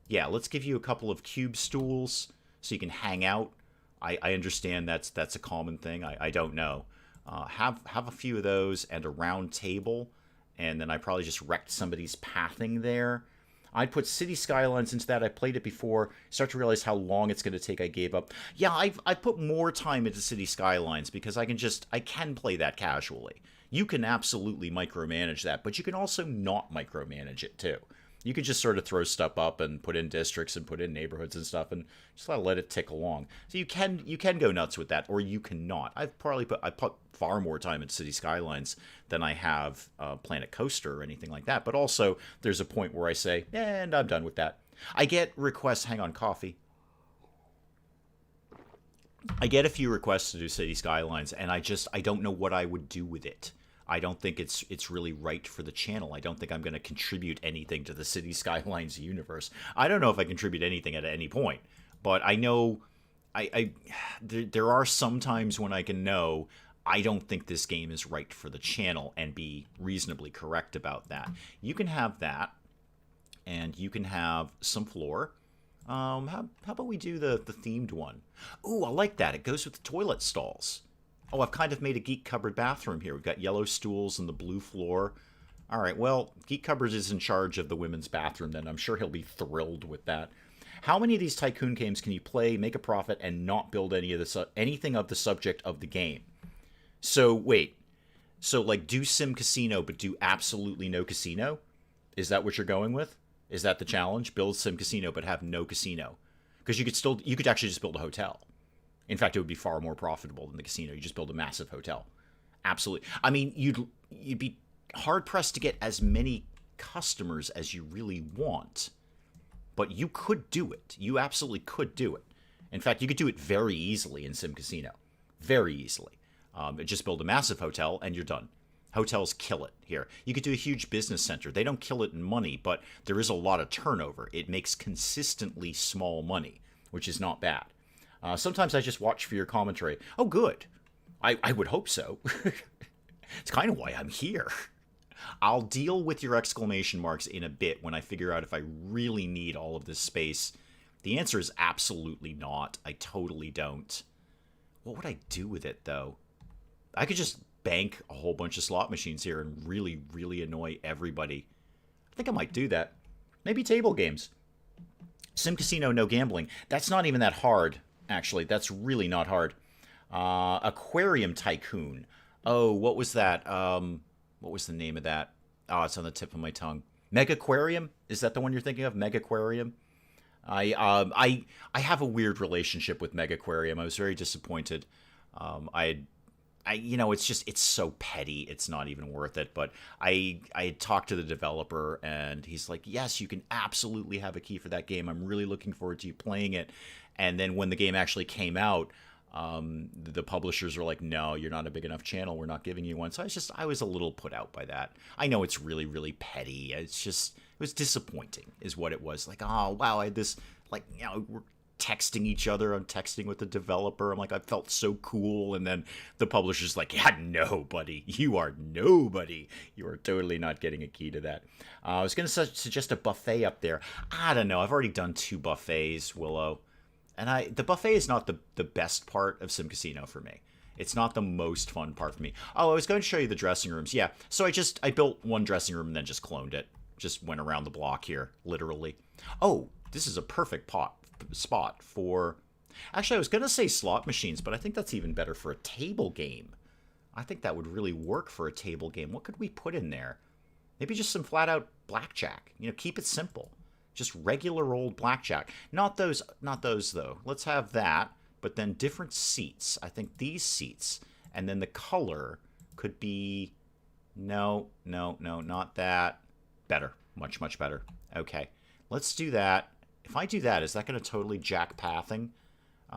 A: Yeah, let's give you a couple of cube stools so you can hang out. I understand that's a common thing. I don't know. Have a few of those and a round table, and then I probably just wrecked somebody's pathing there. I'd put City Skylines into that. I played it before. Start to realize how long it's going to take. I gave up. Yeah, I put more time into City Skylines because I can play that casually. You can absolutely micromanage that, but you can also not micromanage it too. You could just sort of throw stuff up and put in districts and put in neighborhoods and stuff and just let it tick along. So you can go nuts with that, or you cannot. I put far more time in City Skylines than I have Planet Coaster or anything like that. But also, there's a point where I say, and I'm done with that. I get requests. Hang on, coffee. I get a few requests to do City Skylines, and I don't know what I would do with it. I don't think it's really right for the channel. I don't think I'm going to contribute anything to the City Skylines universe. I don't know if I contribute anything at any point, but I know there are some times when I can know I don't think this game is right for the channel and be reasonably correct about that. You can have that, and you can have some floor. How about we do the themed one? Ooh, I like that. It goes with the toilet stalls. Oh, I've kind of made a Geek Cupboard bathroom here. We've got yellow stools and the blue floor. All right, well, Geek Cupboard is in charge of the women's bathroom, then. I'm sure he'll be thrilled with that. How many of these tycoon games can you play, make a profit, and not build anything of the subject of the game? So, wait. So, like, do SimCasino, but do absolutely no casino? Is that what you're going with? Is that the challenge? Build SimCasino, but have no casino? Because you could actually just build a hotel. In fact, it would be far more profitable than the casino. You just build a massive hotel. Absolutely. I mean, you'd be hard-pressed to get as many customers as you really want. But you could do it. You absolutely could do it. In fact, you could do it very easily in SimCasino. Very easily. Just build a massive hotel, and you're done. Hotels kill it here. You could do a huge business center. They don't kill it in money, but there is a lot of turnover. It makes consistently small money, which is not bad. Sometimes I just watch for your commentary. Oh, good. I would hope so. It's kind of why I'm here. I'll deal with your exclamation marks in a bit when I figure out if I really need all of this space. The answer is absolutely not. I totally don't. What would I do with it, though? I could just bank a whole bunch of slot machines here and really, really annoy everybody. I think I might do that. Maybe table games. SimCasino, no gambling. That's not even that hard. Actually, that's really not hard. Aquarium Tycoon. Oh, what was that? What was the name of that? Oh, it's on the tip of my tongue. Megaquarium? Is that the one you're thinking of? Megaquarium? I have a weird relationship with Megaquarium. I was very disappointed. It's so petty. It's not even worth it. But I talked to the developer, and he's like, yes, you can absolutely have a key for that game. I'm really looking forward to you playing it. And then when the game actually came out, the publishers were like, no, you're not a big enough channel. We're not giving you one. So I was a little put out by that. I know it's really, really petty. It was disappointing is what it was. Like, oh, wow, I had this, we're texting each other. I'm texting with the developer. I'm like, I felt so cool. And then the publisher's like, yeah, no, buddy. You are nobody. You are totally not getting a key to that. I was going to suggest a buffet up there. I don't know. I've already done 2 buffets, Willow. And the buffet is not the best part of SimCasino for me. It's not the most fun part for me. Oh, I was going to show you the dressing rooms. Yeah, so I built one dressing room and then just cloned it. Just went around the block here, literally. Oh, this is a perfect spot for... Actually, I was going to say slot machines, but I think that's even better for a table game. I think that would really work for a table game. What could we put in there? Maybe just some flat-out blackjack. You know, keep it simple. Just regular old blackjack. Not those, though. Let's have that, but then different seats. I think these seats. And then the color could be... No, not that. Better. Much, much better. Okay. Let's do that. If I do that, is that going to totally jack pathing?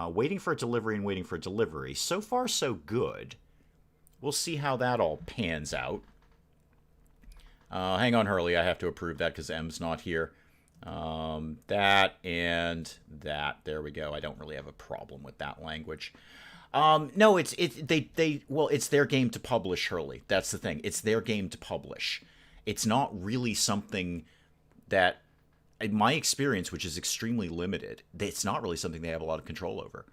A: Waiting for a delivery and waiting for a delivery. So far, so good. We'll see how that all pans out. Hang on, Hurley. I have to approve that because M's not here. That and that. There we go. I don't really have a problem with that language. No, it's their game to publish, Hurley. That's the thing. It's their game to publish. It's not really something that, in my experience, which is extremely limited, it's not really something they have a lot of control over.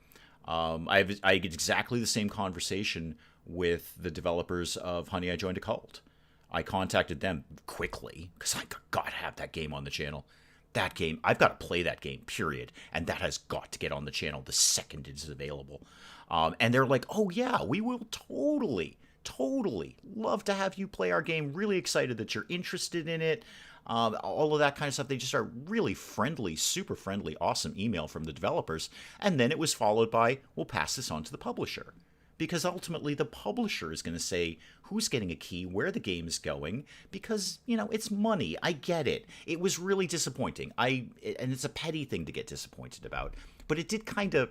A: I get exactly the same conversation with the developers of Honey, I Joined a Cult. I contacted them quickly because I got to have that game on the channel. That game, I've got to play that game, period. And that has got to get on the channel the second it is available. And they're like, oh yeah, we will totally love to have you play our game. Really excited that you're interested in it. All of that kind of stuff. They just are really friendly, super friendly, awesome email from the developers. And then it was followed by, we'll pass this on to the publisher. Because ultimately the publisher is going to say who's getting a key, where the game is going, because, you know, it's money. I get it. It was really disappointing. And it's a petty thing to get disappointed about. But it did kind of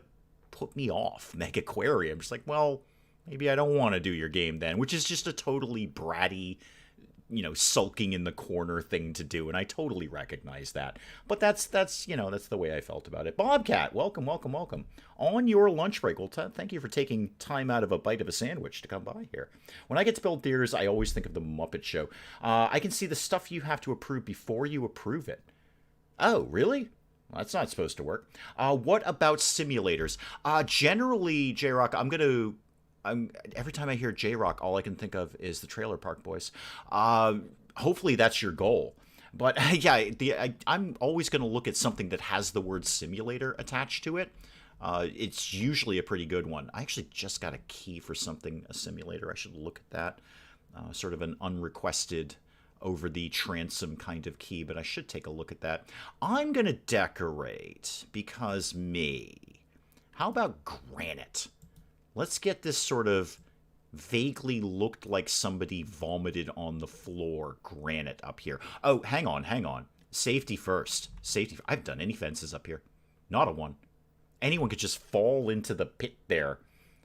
A: put me off MechAquarium. I'm just like, well, maybe I don't want to do your game then, which is just a totally bratty, you know, sulking in the corner thing to do, and I totally recognize that. But that's the way I felt about it. Bobcat, welcome. On your lunch break, well, thank you for taking time out of a bite of a sandwich to come by here. When I get to build theaters, I always think of the Muppet Show. I can see the stuff you have to approve before you approve it. Oh, really? Well, that's not supposed to work. What about simulators? Generally, J-Rock, every time I hear J-Rock, all I can think of is the Trailer Park Boys. Hopefully that's your goal. But yeah, I'm always going to look at something that has the word simulator attached to it. It's usually a pretty good one. I actually just got a key for something, a simulator. I should look at that. Sort of an unrequested, over the transom kind of key, but I should take a look at that. I'm going to decorate because me. How about granite? Let's get this sort of vaguely looked like somebody vomited on the floor granite up here. Oh, hang on. Safety first. Safety. I haven't done any fences up here. Not a one. Anyone could just fall into the pit there.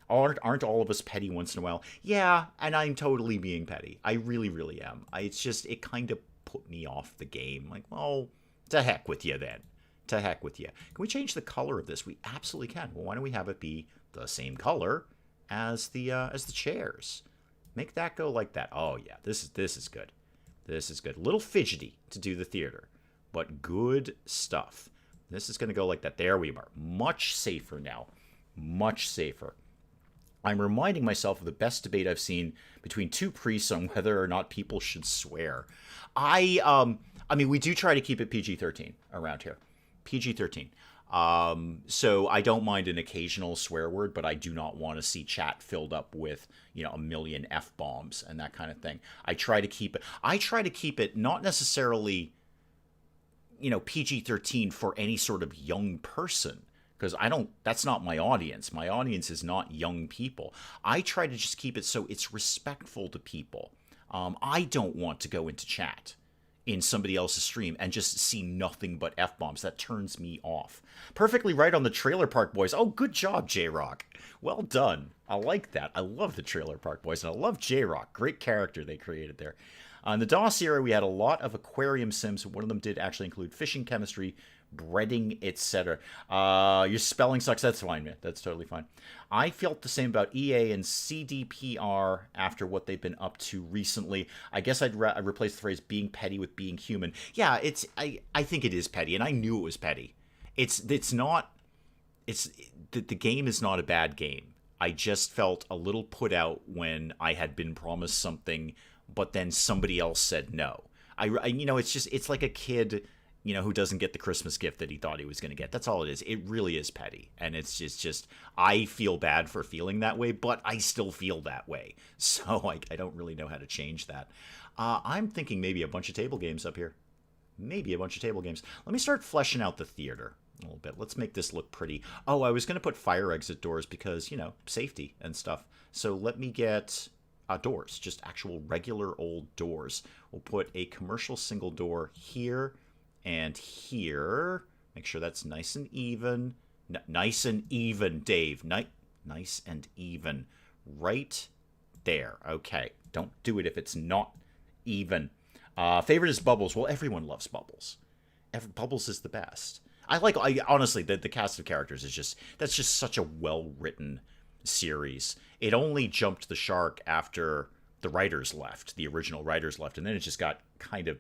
A: Aren't all of us petty once in a while? Yeah, and I'm totally being petty. I really, really am. It kind of put me off the game. Like, well, to heck with you then. To heck with you. Can we change the color of this? We absolutely can. Well, why don't we have it be the same color as the chairs? Make that go like that. Oh yeah, this is good. This is good. A little fidgety to do the theater, but good stuff. This is going to go like that. There we are. Much safer now. Much safer. I'm reminding myself of the best debate I've seen between two priests on whether or not people should swear. I mean, we do try to keep it PG-13 around here. PG-13. So I don't mind an occasional swear word, but I do not want to see chat filled up with, you know, a million F-bombs and that kind of thing. I try to keep it not necessarily, you know, PG-13 for any sort of young person, because that's not my audience. My audience is not young people. I try to just keep it so it's respectful to people. I don't want to go into chat in somebody else's stream and just see nothing but F-bombs. That turns me off. Perfectly right on the Trailer Park Boys. Oh, good job, J-Rock. Well done. I like that. I love the Trailer Park Boys, and I love J-Rock. Great character they created there. In the DOS era, we had a lot of aquarium sims. One of them did actually include fishing, chemistry, breading, etc. Your spelling sucks. That's fine, man. That's totally fine. I felt the same about EA and CDPR after what they've been up to recently. I guess I'd replace the phrase being petty with being human. Yeah, I think it is petty, and I knew it was petty. The game is not a bad game. I just felt a little put out when I had been promised something, but then somebody else said no. It's like a kid, who doesn't get the Christmas gift that he thought he was going to get. That's all it is. It really is petty. And it's just I feel bad for feeling that way, but I still feel that way. So I don't really know how to change that. I'm thinking maybe a bunch of table games up here. Maybe a bunch of table games. Let me start fleshing out the theater a little bit. Let's make this look pretty. Oh, I was going to put fire exit doors because, safety and stuff. So let me get doors, just actual regular old doors. We'll put a commercial single door here and here. Make sure that's nice and even. Nice and even, Dave. Nice and even. Right there. Okay. Don't do it if it's not even. Favorite is Bubbles. Well, everyone loves Bubbles. Bubbles is the best. Honestly, the cast of characters that's just such a well-written series. It only jumped the shark after the writers left, the original writers left, and then it just got kind of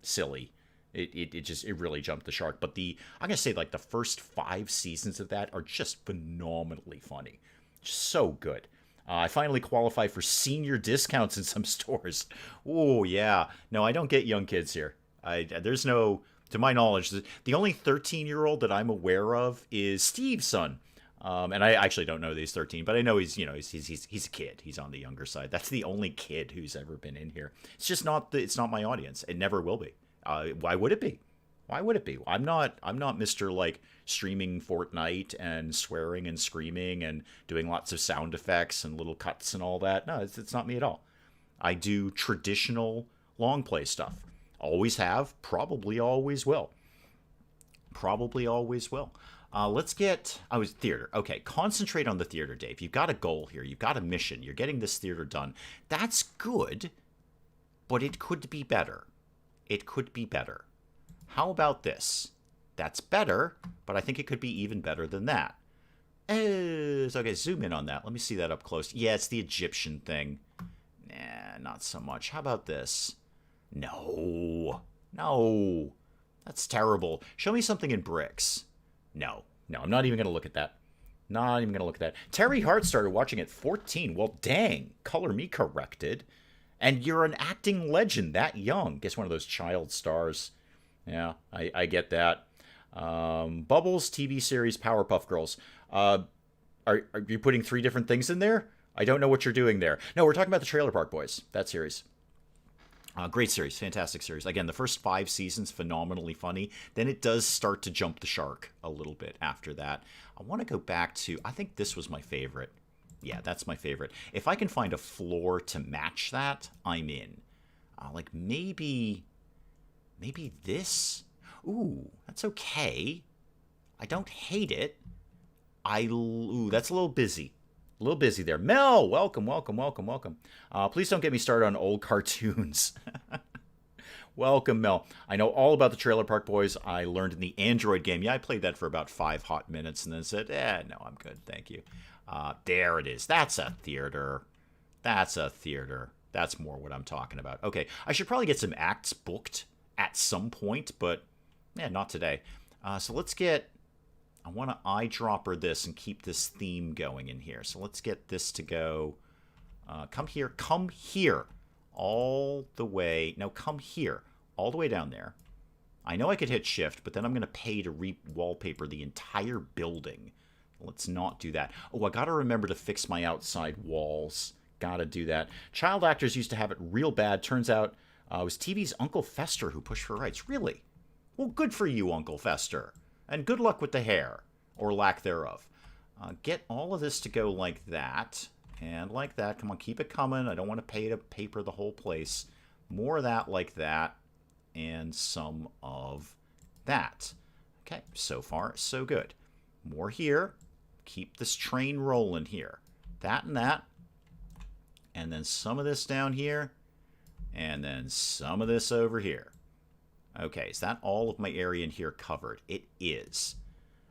A: silly. It really jumped the shark. But I'm gonna say like the first 5 seasons of that are just phenomenally funny, just so good. I finally qualify for senior discounts in some stores. Oh yeah, no, I don't get young kids here. There's no, to my knowledge, the only 13-year-old that I'm aware of is Steve's son. And I actually don't know that he's 13, but I know he's a kid. He's on the younger side. That's the only kid who's ever been in here. It's just it's not my audience. It never will be. Why would it be? Why would it be? I'm not Mr. like streaming Fortnite and swearing and screaming and doing lots of sound effects and little cuts and all that. No, it's not me at all. I do traditional long play stuff. Always have, probably always will. Probably always will. Let's get... theater. Okay, concentrate on the theater, Dave. You've got a goal here. You've got a mission. You're getting this theater done. That's good, but it could be better. It could be better. How about this? That's better, but I think it could be even better than that. Okay, zoom in on that. Let me see that up close. Yeah, it's the Egyptian thing. Nah, not so much. How about this? No. That's terrible. Show me something in bricks. No, I'm not even going to look at that. Not even going to look at that. Terry Hart started watching at 14. Well, dang. Color me corrected. And you're an acting legend that young. Guess one of those child stars. Yeah, I get that. Bubbles, TV series, Powerpuff Girls. Are you putting 3 different things in there? I don't know what you're doing there. No, we're talking about the Trailer Park Boys. That series. Great series, fantastic series. Again, the first 5 seasons, phenomenally funny. Then it does start to jump the shark a little bit after that. I want to go back to, I think this was my favorite. Yeah, that's my favorite. If I can find a floor to match that, I'm in. Like maybe this? Ooh, that's okay. I don't hate it. Ooh, that's a little busy. A little busy there. Mel, welcome. Please don't get me started on old cartoons. Welcome, Mel. I know all about the Trailer Park Boys. I learned in the Android game. Yeah, I played that for about 5 hot minutes and then said, no, I'm good, thank you. There it is. That's a theater. That's more what I'm talking about. Okay, I should probably get some acts booked at some point, but not today. So let's get... I want to eyedropper this and keep this theme going in here. So let's get this to go. Come here. All the way. No, come here. All the way down there. I know I could hit shift, but then I'm going to pay to re-wallpaper the entire building. Let's not do that. Oh, I got to remember to fix my outside walls. Got to do that. Child actors used to have it real bad. Turns out it was TV's Uncle Fester who pushed for rights. Really? Well, good for you, Uncle Fester. And good luck with the hair, or lack thereof. Get all of this to go like that, and like that. Come on, keep it coming. I don't want to pay to paper the whole place. More of that like that, and some of that. Okay, so far, so good. More here. Keep this train rolling here. That and that. And then some of this down here, and then some of this over here. Okay, is that all of my area in here covered? It is.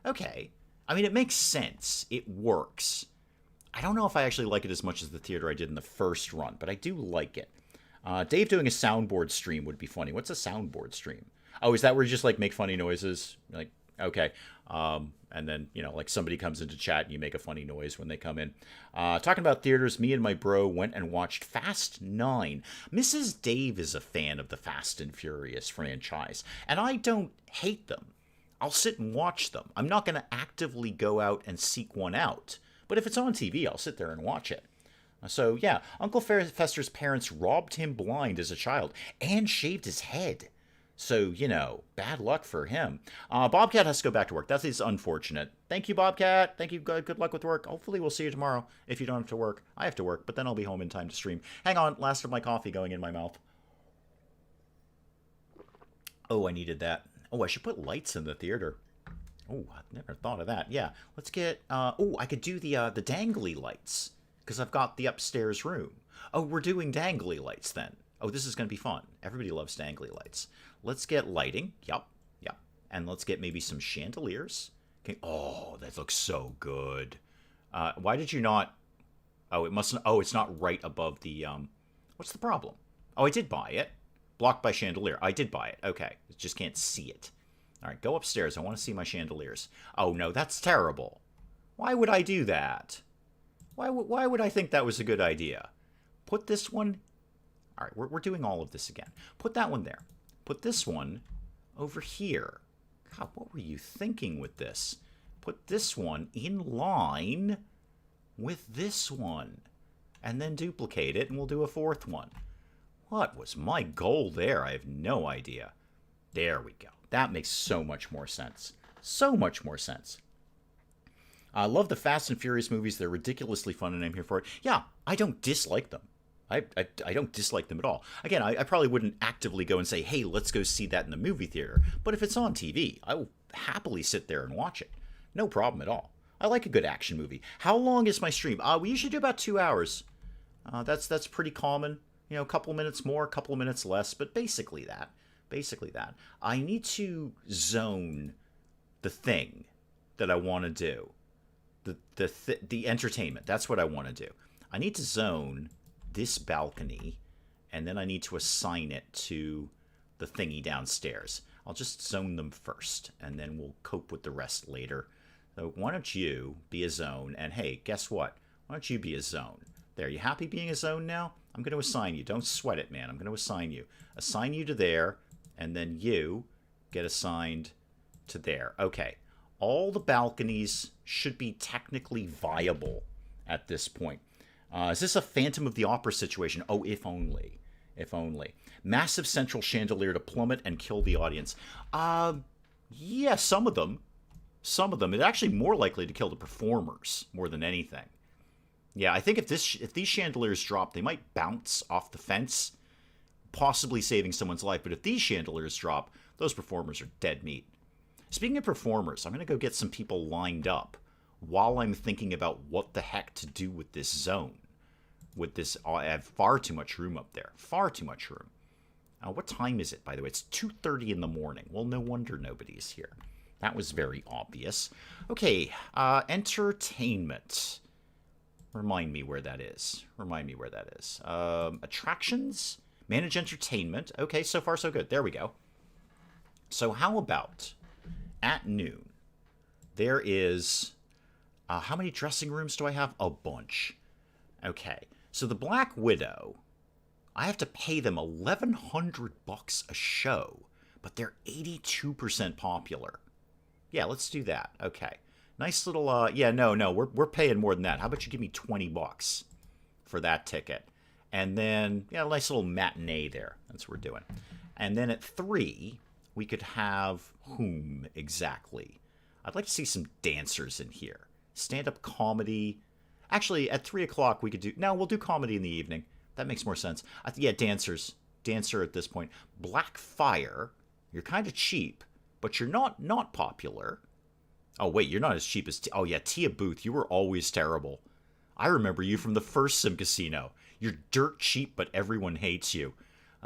A: Okay. I mean, it makes sense. It works. I don't know if I actually like it as much as the theater I did in the first run, but I do like it. Dave doing a soundboard stream would be funny. What's a soundboard stream? Oh, is that where you just, like, make funny noises? Like, Okay. And then, like somebody comes into chat and you make a funny noise when they come in. Talking about theaters, me and my bro went and watched Fast 9. Mrs. Dave is a fan of the Fast and Furious franchise, and I don't hate them. I'll sit and watch them. I'm not going to actively go out and seek one out. But if it's on TV, I'll sit there and watch it. So, yeah, Uncle Fester's parents robbed him blind as a child and shaved his head. So, bad luck for him. Bobcat has to go back to work. That is unfortunate. Thank you, Bobcat. Thank you. Good luck with work. Hopefully we'll see you tomorrow if you don't have to work. I have to work, but then I'll be home in time to stream. Hang on. Last of my coffee going in my mouth. Oh, I needed that. Oh, I should put lights in the theater. Oh, I've never thought of that. Yeah, let's get... I could do the dangly lights, because I've got the upstairs room. Oh, we're doing dangly lights then. Oh, this is going to be fun. Everybody loves dangly lights. Let's get lighting. Yep. And let's get maybe some chandeliers. Okay. Oh, that looks so good. Why did you not... Oh, it mustn't... Oh, it's not right above the... What's the problem? Oh, I did buy it. Blocked by chandelier. I did buy it. Okay. Just can't see it. All right, go upstairs. I want to see my chandeliers. Oh, no, that's terrible. Why would I do that? Why would I think that was a good idea? Put this one... All right, we're doing all of this again. Put that one there. Put this one over here. God, what were you thinking with this? Put this one in line with this one. And then duplicate it, and we'll do a fourth one. What was my goal there? I have no idea. There we go. That makes so much more sense. So much more sense. I love the Fast and Furious movies. They're ridiculously fun, and I'm here for it. Yeah, I don't dislike them. I don't dislike them at all. Again, I probably wouldn't actively go and say, hey, let's go see that in the movie theater. But if it's on TV, I will happily sit there and watch it. No problem at all. I like a good action movie. How long is my stream? We usually do about 2 hours. That's pretty common. A couple minutes more, a couple of minutes less, but basically that. I need to zone the thing that I want to do. The entertainment. That's what I want to do. I need to zone this balcony, and then I need to assign it to the thingy downstairs. I'll just zone them first, and then we'll cope with the rest later. So why don't you be a zone, and hey, guess what? Why don't you be a zone? There, you happy being a zone now? I'm going to assign you. Don't sweat it, man. I'm going to assign you. Assign you to there, and then you get assigned to there. Okay. All the balconies should be technically viable at this point. Is this a Phantom of the Opera situation? Oh, if only. If only. Massive central chandelier to plummet and kill the audience. Yeah, some of them. It's actually more likely to kill the performers more than anything. Yeah, I think if these chandeliers drop, they might bounce off the fence, possibly saving someone's life. But if these chandeliers drop, those performers are dead meat. Speaking of performers, I'm going to go get some people lined up while I'm thinking about what the heck to do with this zone. With this, I have far too much room up there. Far too much room. What time is it, by the way? It's 2:30 in the morning. Well, no wonder nobody's here. That was very obvious. Okay, entertainment. Remind me where that is. Attractions? Manage entertainment. Okay, so far so good. There we go. So how about at noon, there is... how many dressing rooms do I have? A bunch. Okay, so the Black Widow, I have to pay them $1,100 a show, but they're 82% popular. Yeah, let's do that. Okay. Nice little, yeah, no, we're paying more than that. How about you give me $20 for that ticket? And then, yeah, a nice little matinee there. That's what we're doing. And then at 3, we could have whom exactly? I'd like to see some dancers in here. Stand-up comedy. Actually, at 3 o'clock, we could do... No, we'll do comedy in the evening. That makes more sense. Yeah, dancers. Dancer at this point. Black Fire. You're kind of cheap, but you're not popular. Oh, wait, you're not as cheap as... Oh, yeah, Tia Booth, you were always terrible. I remember you from the first SimCasino. You're dirt cheap, but everyone hates you.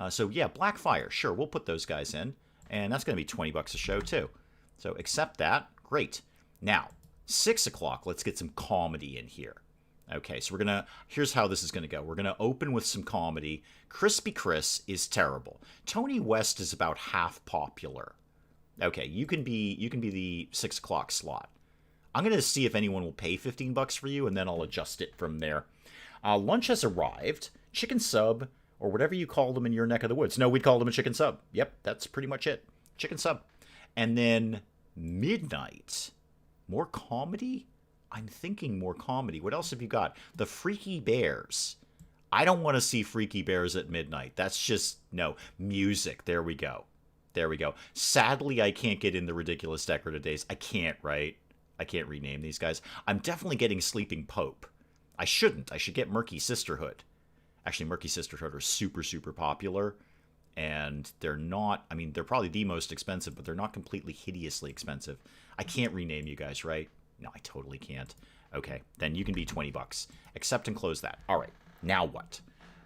A: So, yeah, Black Fire. Sure, we'll put those guys in. And that's going to be $20 a show, too. So, accept that. Great. Now, 6 o'clock, let's get some comedy in here. Okay, so we're going to... Here's how this is going to go. We're going to open with some comedy. Crispy Chris is terrible. Tony West is about half popular. Okay, you can be the 6 o'clock slot. I'm gonna see if anyone will pay $15 for you, and then I'll adjust it from there. Lunch has arrived. Chicken sub, or whatever you call them in your neck of the woods. No, we'd call them a chicken sub. Yep, that's pretty much it. Chicken sub. And then midnight. More comedy? I'm thinking more comedy. What else have you got? The Freaky Bears. I don't want to see Freaky Bears at midnight. That's just, no. Music. There we go. There we go. Sadly, I can't get in the Ridiculous Decorative Days. I can't, right? I can't rename these guys. I'm definitely getting Sleeping Pope. I shouldn't. I should get Murky Sisterhood. Actually, Murky Sisterhood are super, super popular. And they're not, I mean, they're probably the most expensive, but they're not completely hideously expensive. I can't rename you guys, right? No, I totally can't. Okay, then you can be $20. Accept and close that. All right, now what?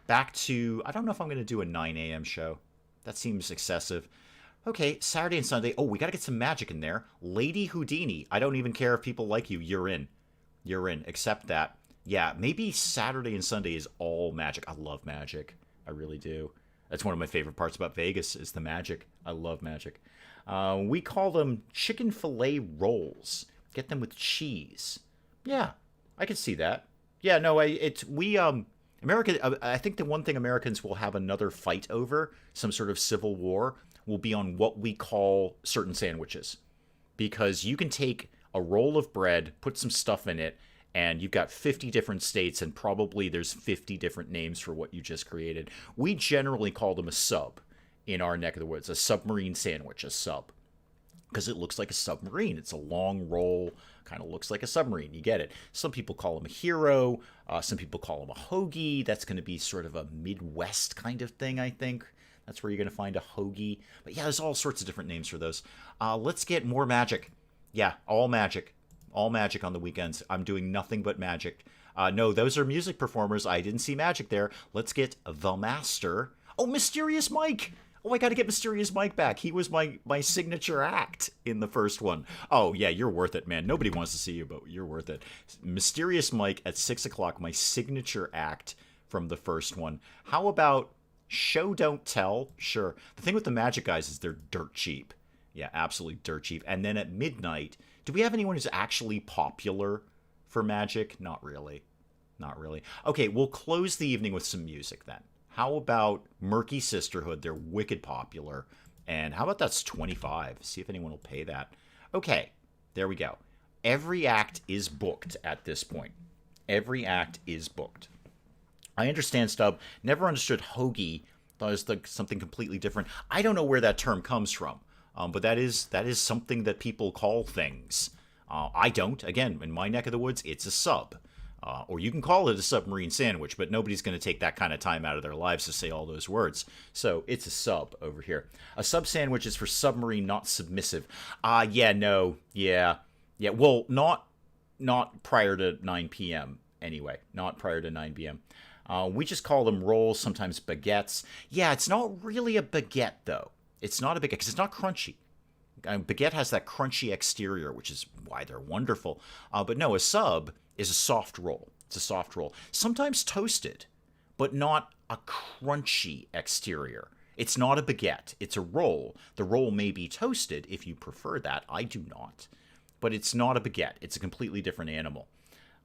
A: Back to, I don't know if I'm going to do a 9 a.m. show. That seems excessive. Okay, Saturday and Sunday. Oh, we got to get some magic in there. Lady Houdini. I don't even care if people like you. You're in. You're in. Accept that. Yeah, maybe Saturday and Sunday is all magic. I love magic. I really do. That's one of my favorite parts about Vegas is the magic. I love magic. We call them chicken fillet rolls. Get them with cheese. Yeah, I can see that. Yeah, no, America. I think the one thing Americans will have another fight over, some sort of civil war, will be on what we call certain sandwiches, because you can take a roll of bread, put some stuff in it, and you've got 50 different states, and probably there's 50 different names for what you just created. We generally call them a sub in our neck of the woods, a submarine sandwich, a sub, because it looks like a submarine. It's a long roll, kind of looks like a submarine. You get it. Some people call them a hero. Some people call them a hoagie. That's going to be sort of a Midwest kind of thing, I think. That's where you're going to find a hoagie. But yeah, there's all sorts of different names for those. Let's get more magic. Yeah, all magic. All magic on the weekends. I'm doing nothing but magic. No, those are music performers. I didn't see magic there. Let's get the Master. Oh, Mysterious Mike. Oh, I got to get Mysterious Mike back. He was my signature act in the first one. Oh, yeah, you're worth it, man. Nobody wants to see you, but you're worth it. Mysterious Mike at 6 o'clock, my signature act from the first one. How about Show Don't Tell? Sure. The thing with the magic guys is they're dirt cheap. Yeah, absolutely dirt cheap. And then at midnight, do we have anyone who's actually popular for magic? Not really. Not really. Okay, we'll close the evening with some music then. How about Murky Sisterhood? They're wicked popular. And how about that's 25? See if anyone will pay that. Okay, there we go. Every act is booked at this point. Every act is booked. I understand, Stub. Never understood hoagie. Thought it was like something completely different. I don't know where that term comes from. But that is something that people call things. I don't. Again, in my neck of the woods, it's a sub. Or you can call it a submarine sandwich, but nobody's going to take that kind of time out of their lives to say all those words. So it's a sub over here. A sub sandwich is for submarine, not submissive. Yeah, no, yeah. Well, not prior to 9 p.m. anyway. Not prior to 9 p.m. We just call them rolls, sometimes baguettes. Yeah, it's not really a baguette, though. It's not a baguette because it's not crunchy. Baguette has that crunchy exterior, which is why they're wonderful. But no, a sub is a soft roll. It's a soft roll. Sometimes toasted, but not a crunchy exterior. It's not a baguette. It's a roll. The roll may be toasted if you prefer that. I do not. But it's not a baguette. It's a completely different animal.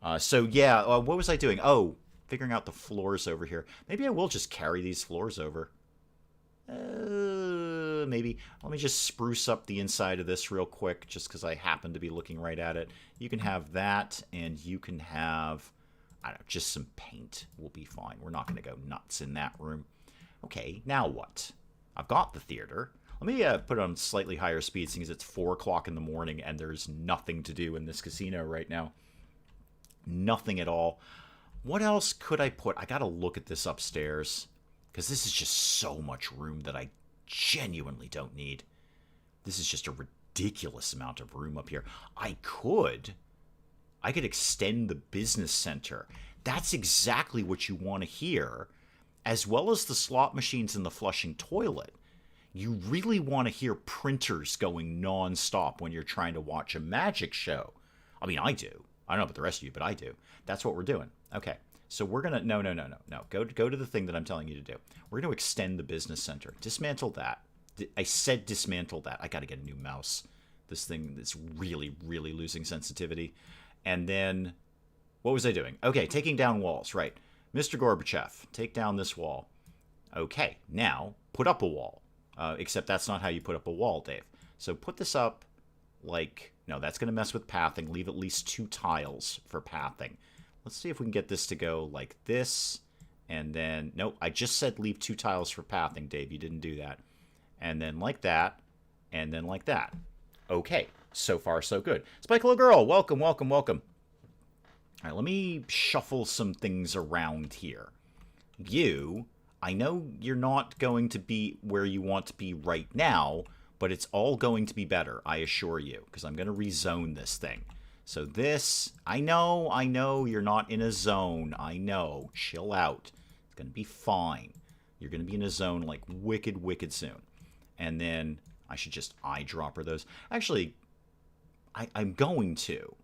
A: What was I doing? Oh, figuring out the floors over here. Maybe I will just carry these floors over. Maybe. Let me just spruce up the inside of this real quick, just because I happen to be looking right at it. You can have that, and you can have, I don't know, just some paint. We'll be fine. We're not going to go nuts in that room. Okay, now what? I've got the theater. Let me put it on slightly higher speed, since it's 4 o'clock in the morning, and there's nothing to do in this casino right now. Nothing at all. What else could I put? I got to look at this upstairs, because this is just so much room that I genuinely don't need. This is just a ridiculous amount of room up here. I could extend the business center. That's exactly what you want to hear, as well as the slot machines and the flushing toilet. You really want to hear printers going non-stop when you're trying to watch a magic show. I mean, I do. I don't know about the rest of you, but I do. That's what we're doing. Okay. So we're going to, no. Go to the thing that I'm telling you to do. We're going to extend the business center. Dismantle that. I said dismantle that. I got to get a new mouse. This thing is really, really losing sensitivity. And then, what was I doing? Okay, taking down walls, right. Mr. Gorbachev, take down this wall. Okay, now, put up a wall. Except that's not how you put up a wall, Dave. So put this up like... No, that's going to mess with pathing. Leave at least 2 tiles for pathing. Let's see if we can get this to go like this. And then... Nope, I just said leave 2 tiles for pathing, Dave. You didn't do that. And then like that. And then like that. Okay, so far so good. Spike Little Girl, welcome, welcome, welcome. All right, let me shuffle some things around here. You, I know you're not going to be where you want to be right now, but it's all going to be better, I assure you, because I'm going to rezone this thing. So this, I know you're not in a zone. I know, chill out. It's going to be fine. You're going to be in a zone like wicked, wicked soon. And then... I should just eyedropper those. Actually, I'm going to.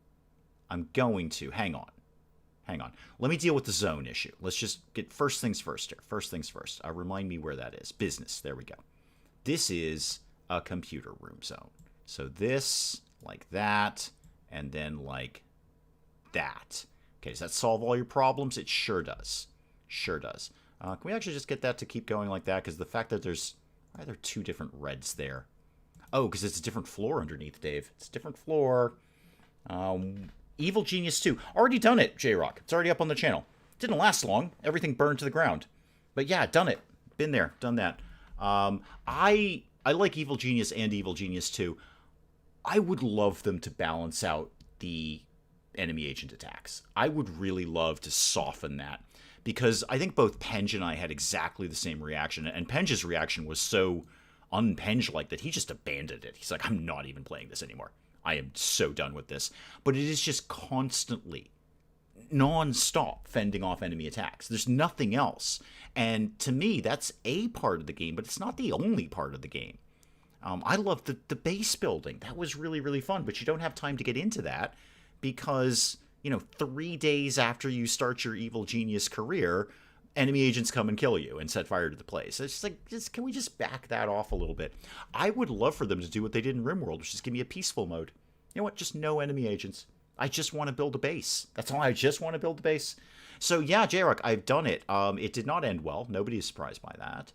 A: Hang on. Let me deal with the zone issue. Let's just get first things first here. First things first. Remind me where that is. Business. There we go. This is a computer room zone. So this, like that, and then like that. Okay, does that solve all your problems? It sure does. Sure does. Can we actually just get that to keep going like that? Because the fact that there's... Why are there 2 different reds there? Oh, because it's a different floor underneath, Dave. It's a different floor. Evil Genius 2. Already done it, J-Rock. It's already up on the channel. Didn't last long. Everything burned to the ground. But yeah, done it. Been there. Done that. I like Evil Genius and Evil Genius 2. I would love them to balance out the enemy agent attacks. I would really love to soften that. Because I think both Penge and I had exactly the same reaction. And Penge's reaction was so un-Penge-like that he just abandoned it. He's like, I'm not even playing this anymore. I am so done with this. But it is just constantly, non-stop fending off enemy attacks. There's nothing else. And to me, that's a part of the game, but it's not the only part of the game. I love the base building. That was really, really fun. But you don't have time to get into that because... 3 days after you start your Evil Genius career, enemy agents come and kill you and set fire to the place. It's just like, can we just back that off a little bit? I would love for them to do what they did in RimWorld, which is give me a peaceful mode. You know what? Just no enemy agents. I just want to build a base. That's all. I just want to build a base. So yeah, J-Rock, I've done it. It did not end well. Nobody is surprised by that.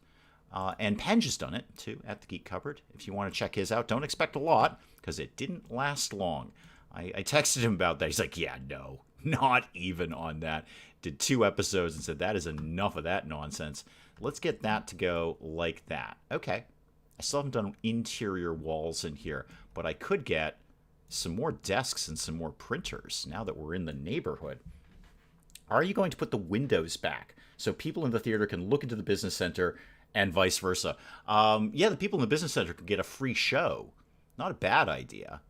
A: And Penge has done it, too, at the Geek Cupboard. If you want to check his out, don't expect a lot, because it didn't last long. I texted him about that. He's like, yeah, no, not even on that. Did 2 episodes and said, that is enough of that nonsense. Let's get that to go like that. Okay. I still haven't done interior walls in here, but I could get some more desks and some more printers now that we're in the neighborhood. Are you going to put the windows back so people in the theater can look into the business center and vice versa? Yeah, the people in the business center could get a free show. Not a bad idea.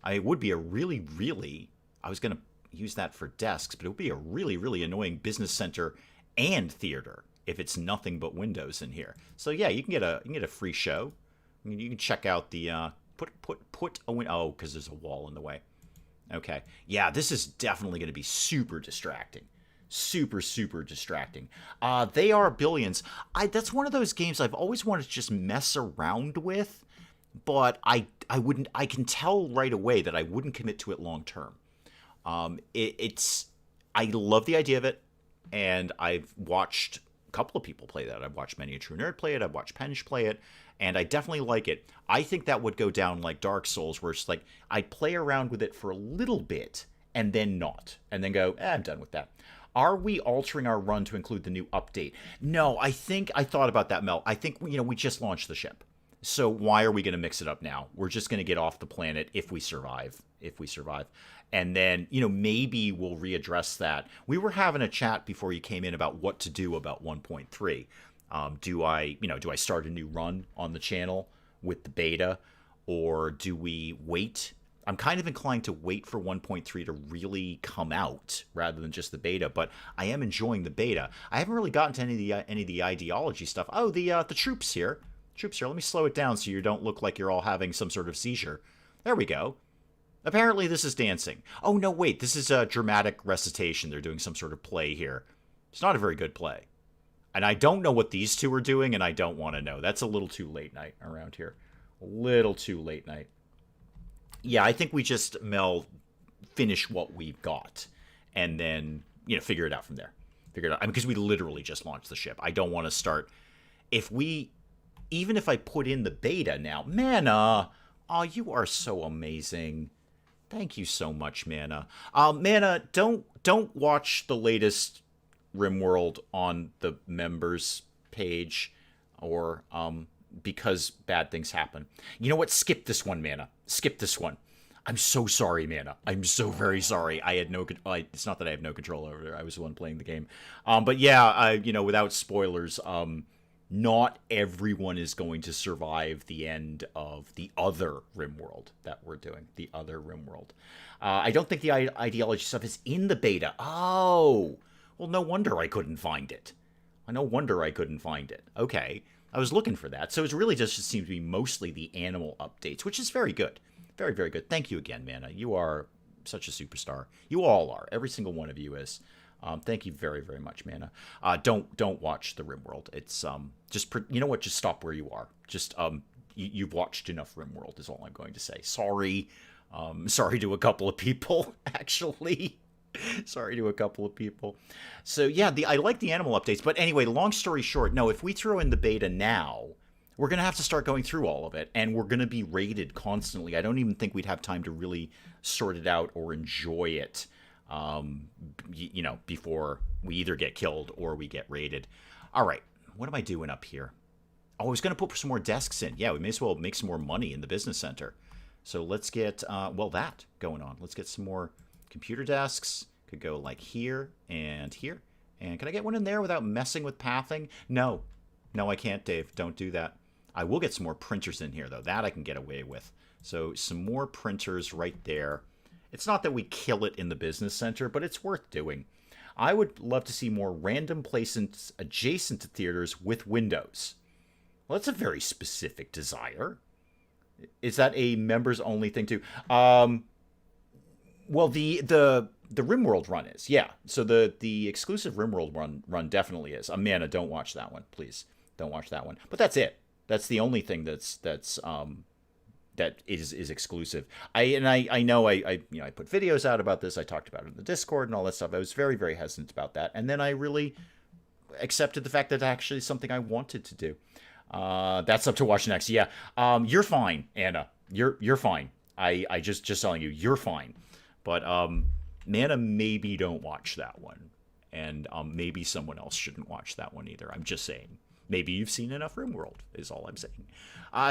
A: It would be a really, really, I was going to use that for desks, but it would be a really, really annoying business center and theater if it's nothing but windows in here. So yeah, you can get a free show. You can check out the put a window. Oh, because there's a wall in the way. Okay, yeah, this is definitely going to be super distracting. Super, super distracting. They Are Billions. That's one of those games I've always wanted to just mess around with. But I wouldn't. I can tell right away that I wouldn't commit to it long term. I love the idea of it, and I've watched a couple of people play that. I've watched Many a True Nerd play it. I've watched Penge play it, and I definitely like it. I think that would go down like Dark Souls, where it's like I'd play around with it for a little bit and then not, and then go, I'm done with that. Are we altering our run to include the new update? No, I thought about that, Mel. I think we just launched the ship. So why are we going to mix it up now? We're just going to get off the planet if we survive. And then, maybe we'll readdress that. We were having a chat before you came in about what to do about 1.3. Do I start a new run on the channel with the beta, or do we wait? I'm kind of inclined to wait for 1.3 to really come out rather than just the beta, but I am enjoying the beta. I haven't really gotten to any of the ideology stuff. Oh, the troops here. Let me slow it down so you don't look like you're all having some sort of seizure. There we go. Apparently this is dancing. Oh, no, wait. This is a dramatic recitation. They're doing some sort of play here. It's not a very good play. And I don't know what these two are doing, and I don't want to know. That's a little too late night around here. A little too late night. Yeah, I think we just, Mel, finish what we've got. And then, figure it out from there. Figure it out. I mean, because we literally just launched the ship. I don't want to start... Even if I put in the beta now... Mana! Oh, you are so amazing. Thank you so much, Mana. Mana, don't watch the latest RimWorld on the members page, or because bad things happen. You know what? Skip this one, Mana. Skip this one. I'm so sorry, Mana. I'm so very sorry. I had no... it's not that I have no control over it. I was the one playing the game. But yeah, without spoilers, not everyone is going to survive the end of the other RimWorld that we're doing. The other RimWorld. I don't think the ideology stuff is in the beta. Oh! Well, no wonder I couldn't find it. No wonder I couldn't find it. Okay. I was looking for that. So it's really just seems to be mostly the animal updates, which is very good. Very, very good. Thank you again, Mana. You are such a superstar. You all are. Every single one of you is. Thank you very, very much, Mana. Don't watch the RimWorld. It's just you know what? Just stop where you are. Just you've watched enough RimWorld is all I'm going to say. Sorry. Sorry to a couple of people, actually. Sorry to a couple of people. So yeah, I like the animal updates. But anyway, long story short, no, if we throw in the beta now, we're going to have to start going through all of it. And we're going to be raided constantly. I don't even think we'd have time to really sort it out or enjoy it, before we either get killed or we get raided. All right, what am I doing up here? Oh, I was going to put some more desks in. Yeah, we may as well make some more money in the business center. So let's get, that going on. Let's get some more computer desks. Could go like here and here. And can I get one in there without messing with pathing? No. No, I can't, Dave. Don't do that. I will get some more printers in here, though. That I can get away with. So some more printers right there. It's not that we kill it in the business center, but it's worth doing. I would love to see more random placements adjacent to theaters with windows. Well, that's a very specific desire. Is that a members-only thing, too? Well, the RimWorld run is, yeah. So the exclusive RimWorld run definitely is. Amanda, don't watch that one, please. Don't watch that one. But that's it. That's the only thing that is exclusive. I know I put videos out about this. I talked about it in the Discord and all that stuff. I was very, very hesitant about that, and then I really accepted the fact that it's actually something I wanted to do. That's up to watch next. Yeah, you're fine, Anna. You're fine. I just telling you, you're fine. But Nana, maybe don't watch that one. And maybe someone else shouldn't watch that one either. I'm just saying. Maybe you've seen enough RimWorld, is all I'm saying.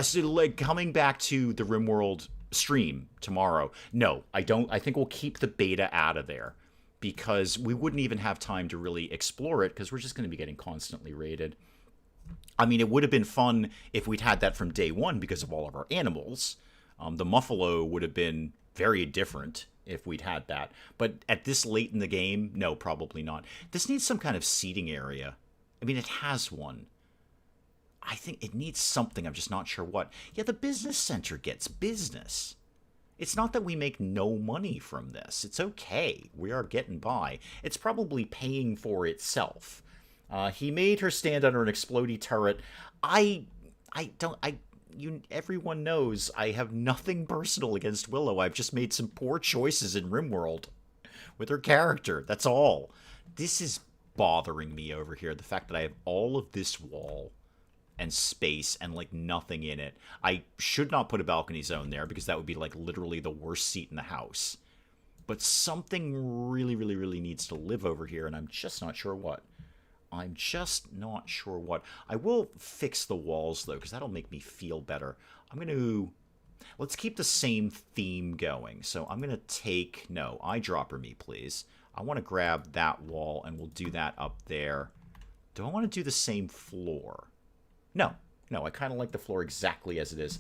A: So coming back to the RimWorld stream tomorrow. No, I don't. I think we'll keep the beta out of there. Because we wouldn't even have time to really explore it. Because we're just going to be getting constantly raided. I mean, it would have been fun if we'd had that from day one because of all of our animals. The Muffalo would have been very different if we'd had that. But at this late in the game, no, probably not. This needs some kind of seating area. I mean, it has one. I think it needs something. I'm just not sure what. Yeah, the business center gets business. It's not that we make no money from this. It's okay. We are getting by. It's probably paying for itself. He made her stand under an explodey turret. Everyone knows I have nothing personal against Willow. I've just made some poor choices in RimWorld with her character. That's all. This is bothering me over here. The fact that I have all of this wall and space and like nothing in it. I should not put a balcony zone there because that would be like literally the worst seat in the house. But something really, really, really needs to live over here, and I'm just not sure what. I'm just not sure what. I will fix the walls, though, because that'll make me feel better. I'm going to... Let's keep the same theme going. So I'm going to take... No, eyedropper me, please. I want to grab that wall, and we'll do that up there. Do I want to do the same floor? No. No, I kind of like the floor exactly as it is.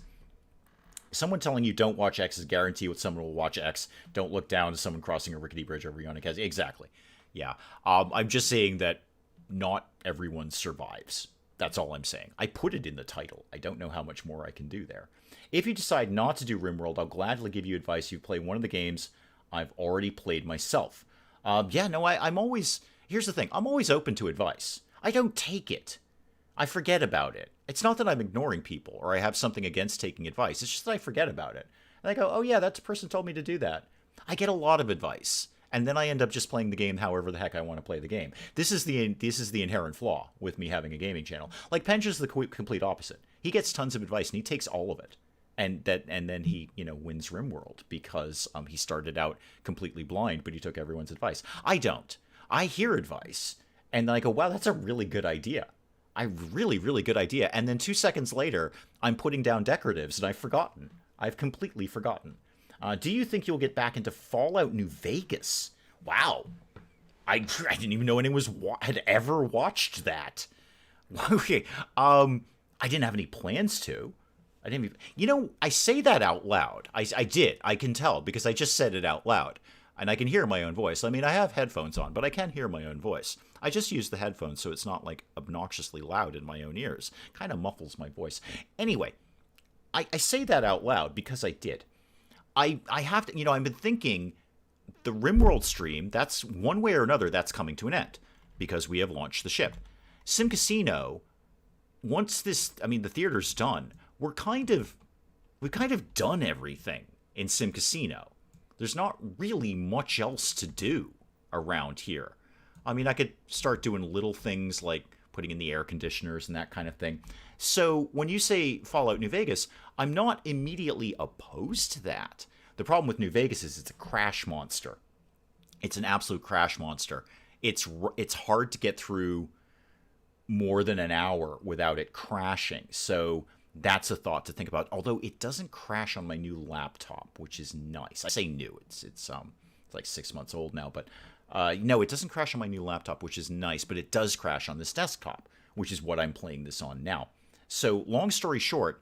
A: Someone telling you don't watch X is guarantee what someone will watch X. Don't look down to someone crossing a rickety bridge over Yonic. Exactly. Yeah. I'm just saying that not everyone survives. That's all I'm saying. I put it in the title. I don't know how much more I can do there. If you decide not to do RimWorld, I'll gladly give you advice. You play one of the games I've already played myself. I'm always... Here's the thing. I'm always open to advice. I don't take it. I forget about it. It's not that I'm ignoring people or I have something against taking advice. It's just that I forget about it. And I go, oh yeah, that person told me to do that. I get a lot of advice. And then I end up just playing the game however the heck I want to play the game. This is the inherent flaw with me having a gaming channel. Like Penja's the complete opposite. He gets tons of advice and he takes all of it. And then he, wins RimWorld because he started out completely blind, but he took everyone's advice. I don't. I hear advice and I go, wow, that's a really good idea. Really, really good idea. And then 2 seconds later, I'm putting down decoratives and I've forgotten. I've completely forgotten. Do you think you'll get back into Fallout New Vegas? Wow. I didn't even know anyone had ever watched that. Okay. I didn't have any plans to. I didn't even... I say that out loud. I did. I can tell because I just said it out loud. And I can hear my own voice. I mean, I have headphones on, but I can hear my own voice. I just use the headphones so it's not, like, obnoxiously loud in my own ears. Kind of muffles my voice. Anyway, I say that out loud because I did. I have to... I've been thinking the RimWorld stream, that's one way or another, that's coming to an end because we have launched the ship. SimCasino, once the theater's done, we've kind of done everything in SimCasino. There's not really much else to do around here. I mean, I could start doing little things like putting in the air conditioners and that kind of thing. So when you say Fallout New Vegas, I'm not immediately opposed to that. The problem with New Vegas is it's a crash monster. It's an absolute crash monster. It's hard to get through more than an hour without it crashing. So that's a thought to think about. Although it doesn't crash on my new laptop, which is nice. I say new. It's like 6 months old now, but no, it doesn't crash on my new laptop, which is nice. But it does crash on this desktop, which is what I'm playing this on now. So long story short,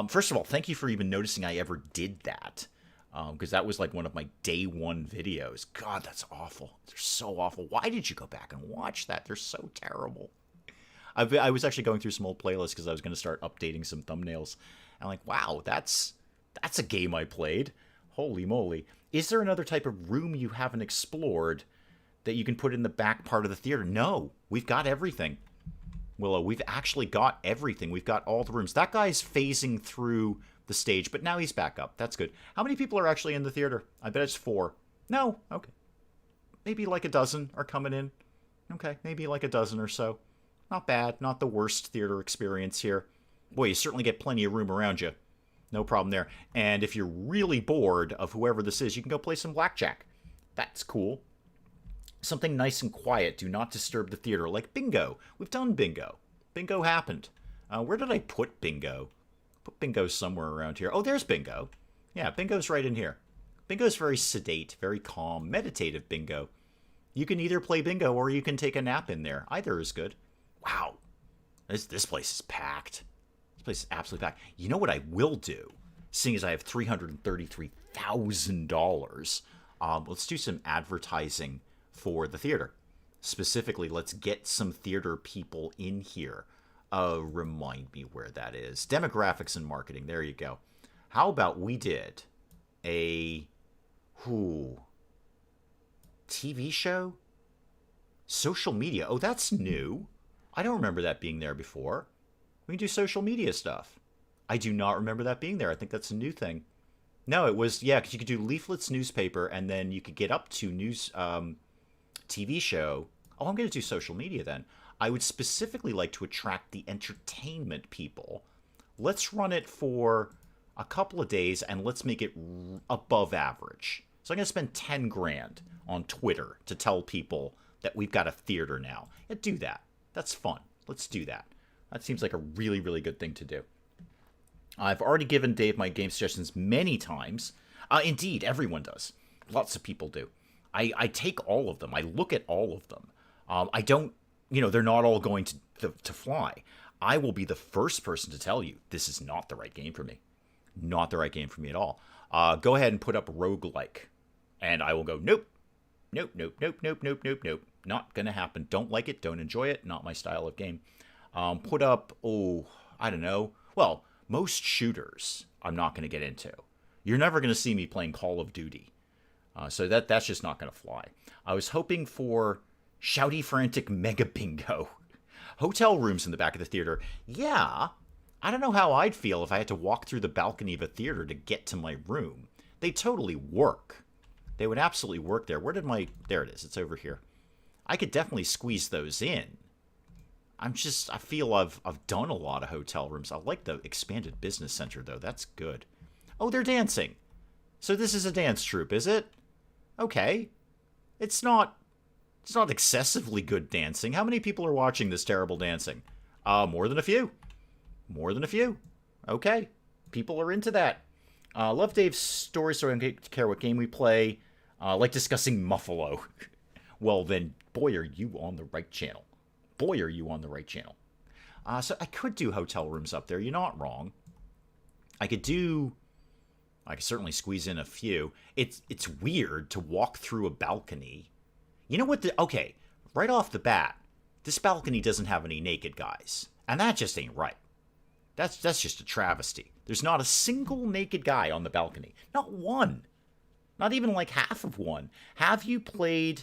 A: first of all, thank you for even noticing I ever did that. Because that was like one of my day one videos. God, that's awful. They're so awful. Why did you go back and watch that? They're so terrible. I was actually going through some old playlists because I was going to start updating some thumbnails. I'm like, wow, that's a game I played. Holy moly. Is there another type of room you haven't explored that you can put in the back part of the theater? No, we've got everything. Willow, we've actually got everything. We've got all the rooms. That guy's phasing through the stage, but now he's back up. That's good. How many people are actually in the theater? I bet it's 4. No? Okay. Maybe like a dozen are coming in. Okay, maybe like a dozen or so. Not bad. Not the worst theater experience here. Boy, you certainly get plenty of room around you. No problem there. And if you're really bored of whoever this is, you can go play some blackjack. That's cool. Something nice and quiet. Do not disturb the theater. Like bingo. We've done bingo. Bingo happened. Where did I put bingo? Put bingo somewhere around here. Oh, there's bingo. Yeah, bingo's right in here. Bingo's very sedate, very calm, meditative bingo. You can either play bingo or you can take a nap in there. Either is good. Wow. This place is packed. This place is absolutely packed. You know what I will do? Seeing as I have $333,000, let's do some advertising for the theater. Specifically, let's get some theater people in here. Remind me where that is. Demographics and marketing. There you go. How about we did a TV show? Social media. Oh, that's new. I don't remember that being there before. We can do social media stuff. I do not remember that being there. I think that's a new thing. No, it was, yeah, because you could do leaflets, newspaper, and then you could get up to news, TV show. Oh, I'm going to do social media then. I would specifically like to attract the entertainment people. Let's run it for a couple of days and let's make it above average. So I'm going to spend 10 grand on Twitter to tell people that we've got a theater now. Yeah, do that. That's fun. Let's do that. That seems like a really, really good thing to do. I've already given Dave my game suggestions many times. Indeed, everyone does. Lots of people do. I take all of them. I look at all of them. I don't, they're not all going to fly. I will be the first person to tell you this is not the right game for me. Not the right game for me at all. Go ahead and put up roguelike. And I will go, nope. Nope, nope, nope, nope, nope, nope, nope. Not going to happen. Don't like it. Don't enjoy it. Not my style of game. Put up, I don't know. Well, most shooters I'm not going to get into. You're never going to see me playing Call of Duty. So that's just not going to fly. I was hoping for Shouty Frantic Mega Bingo. Hotel rooms in the back of the theater. Yeah, I don't know how I'd feel if I had to walk through the balcony of a theater to get to my room. They totally work. They would absolutely work there. Where did my... There it is. It's over here. I could definitely squeeze those in. I feel I've done a lot of hotel rooms. I like the expanded business center, though. That's good. Oh, they're dancing. So this is a dance troupe, is it? Okay. It's not excessively good dancing. How many people are watching this terrible dancing? More than a few. More than a few. Okay. People are into that. Love Dave's story, so I don't care what game we play. Like discussing Muffalo. Well, then, boy, are you on the right channel. Boy, are you on the right channel. So I could do hotel rooms up there. You're not wrong. I could certainly squeeze in a few. It's weird to walk through a balcony. You know what? Okay, right off the bat, this balcony doesn't have any naked guys. And that just ain't right. That's just a travesty. There's not a single naked guy on the balcony. Not one. Not even like half of one. Have you played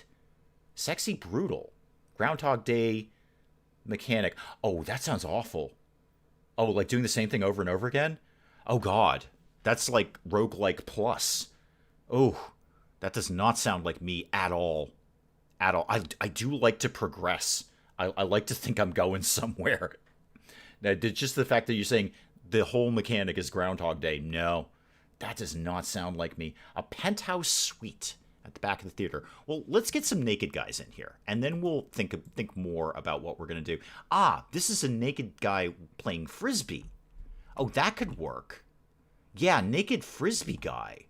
A: Sexy Brutal? Groundhog Day mechanic. Oh, that sounds awful. Oh, like doing the same thing over and over again? Oh, God. That's like roguelike plus. Oh, that does not sound like me at all. At all. I do like to progress. I like to think I'm going somewhere. Now, just the fact that you're saying the whole mechanic is Groundhog Day, no, that does not sound like me. A penthouse suite at the back of the theater. Well, let's get some naked guys in here, and then we'll think more about what we're going to do. This is a naked guy playing Frisbee. Oh, that could work. Yeah, naked Frisbee guy.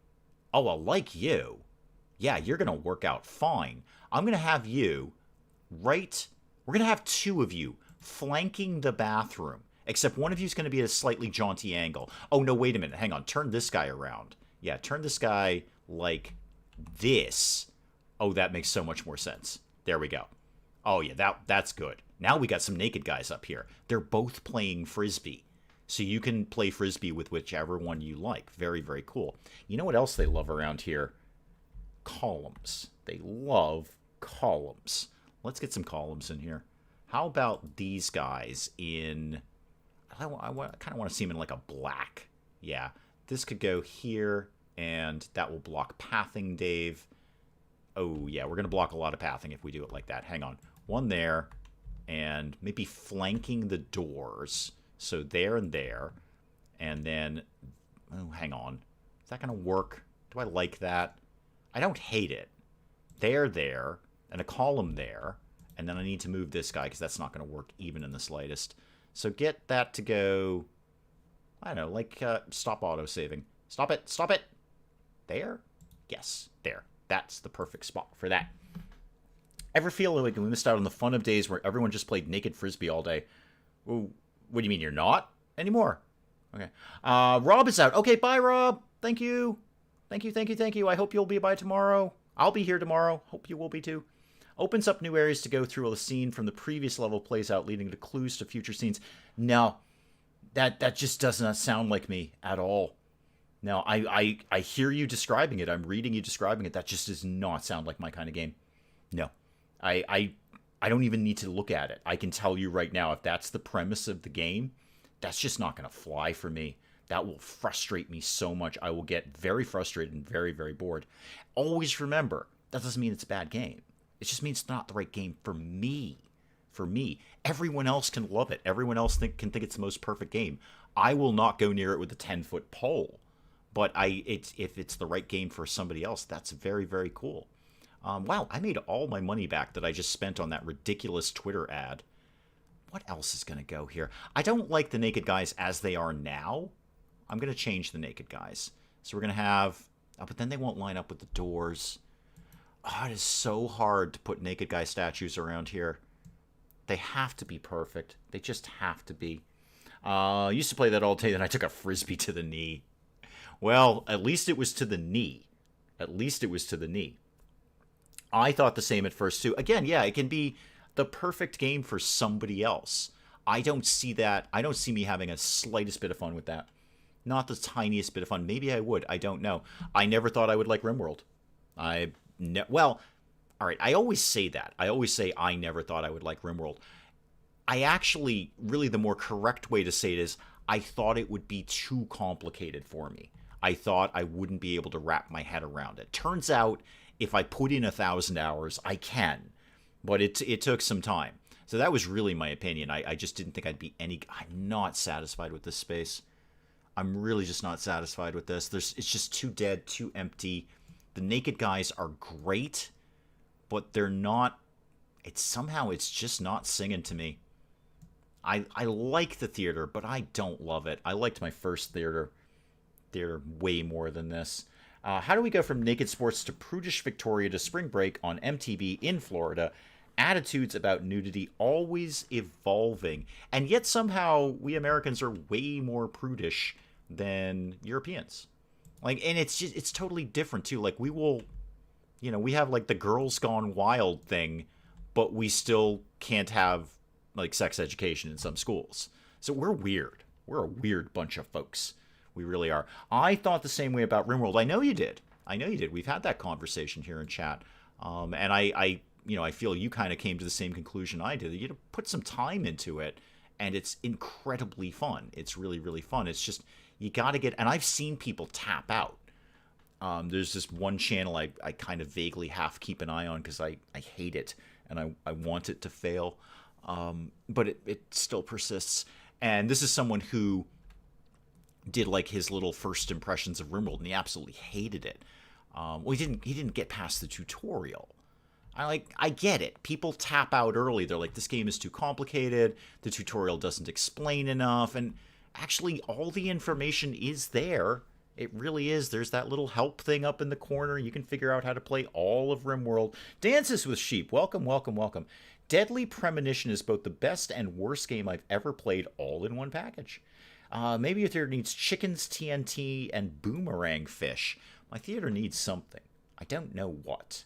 A: Oh, I like you. Yeah, you're going to work out fine. I'm going to have you right... We're going to have two of you flanking the bathroom, except one of you is going to be at a slightly jaunty angle. Oh, no, wait a minute. Hang on. Turn this guy around. Yeah, turn this guy like this. Oh, that makes so much more sense. There we go. Oh, yeah, that's good. Now we got some naked guys up here. They're both playing Frisbee. So you can play Frisbee with whichever one you like. Very, very cool. You know what else they love around here? Columns. They love columns. Let's get some columns in here. How about these guys in... I kind of want to see them in like a black. Yeah, this could go here, and that will block pathing, Dave. Oh, yeah, we're going to block a lot of pathing if we do it like that. Hang on. One there, and maybe flanking the doors. So there and there. And then... Oh, hang on. Is that going to work? Do I like that? I don't hate it. There, and a column there. And then I need to move this guy because that's not going to work even in the slightest. So get that to go... I don't know, like stop auto-saving. Stop it. There? Yes, there. That's the perfect spot for that. Ever feel like we missed out on the fun of days where everyone just played naked Frisbee all day? Ooh, what do you mean you're not anymore? Okay. Rob is out. Okay, bye, Rob. Thank you. Thank you. I hope you'll be by tomorrow. I'll be here tomorrow. Hope you will be too. Opens up new areas to go through. A scene from the previous level plays out, leading to clues to future scenes. No, that just does not sound like me at all. No, I hear you describing it. I'm reading you describing it. That just does not sound like my kind of game. No, I don't even need to look at it. I can tell you right now, if that's the premise of the game, that's just not going to fly for me. That will frustrate me so much. I will get very frustrated and very, very bored. Always remember, that doesn't mean it's a bad game. It just means it's not the right game for me. For me. Everyone else can love it. Everyone else can think it's the most perfect game. I will not go near it with a 10-foot pole. But if it's the right game for somebody else, that's very, very cool. Wow, I made all my money back that I just spent on that ridiculous Twitter ad. What else is going to go here? I don't like the naked guys as they are now. I'm going to change the naked guys. So we're going to have... Oh, but then they won't line up with the doors. Oh, it is so hard to put naked guy statues around here. They have to be perfect. They just have to be. I used to play that all day, then I took a Frisbee to the knee. Well, at least it was to the knee. At least it was to the knee. I thought the same at first, too. Again, yeah, it can be the perfect game for somebody else. I don't see that. I don't see me having a slightest bit of fun with that. Not the tiniest bit of fun. Maybe I would. I don't know. I never thought I would like RimWorld. Well, all right. I always say that. I always say I never thought I would like RimWorld. I actually, really the more correct way to say it is, I thought it would be too complicated for me. I thought I wouldn't be able to wrap my head around it. Turns out, if I put in 1,000 hours, I can. But it took some time. So that was really my opinion. I just didn't think I'd be I'm not satisfied with this space. I'm really just not satisfied with this. It's just too dead, too empty. The naked guys are great, but they're not... It's just not singing to me. I like the theater, but I don't love it. I liked my first theater way more than this. How do we go from naked sports to prudish Victoria to spring break on MTV in Florida? Attitudes about nudity always evolving. And yet somehow we Americans are way more prudish than Europeans. And it's totally different too. We will, we have the Girls Gone Wild thing, but we still can't have sex education in some schools. So we're weird. We're a weird bunch of folks. We really are. I thought the same way about RimWorld. I know you did. We've had that conversation here in chat. And I feel you kind of came to the same conclusion I did. You put some time into it, and it's incredibly fun. It's really, really fun. It's just, you got to get, and I've seen people tap out. There's this one channel I kind of vaguely half keep an eye on because I hate it, and I want it to fail. But it still persists. And this is someone who did his little first impressions of RimWorld, and he absolutely hated it. Well, he didn't get past the tutorial. I get it. People tap out early. They're like, this game is too complicated. The tutorial doesn't explain enough. And actually, all the information is there. It really is. There's that little help thing up in the corner. You can figure out how to play all of RimWorld. Dances with Sheep. Welcome, welcome, welcome. Deadly Premonition is both the best and worst game I've ever played all in one package. Maybe your theater needs chickens, TNT, and boomerang fish. My theater needs something. I don't know what.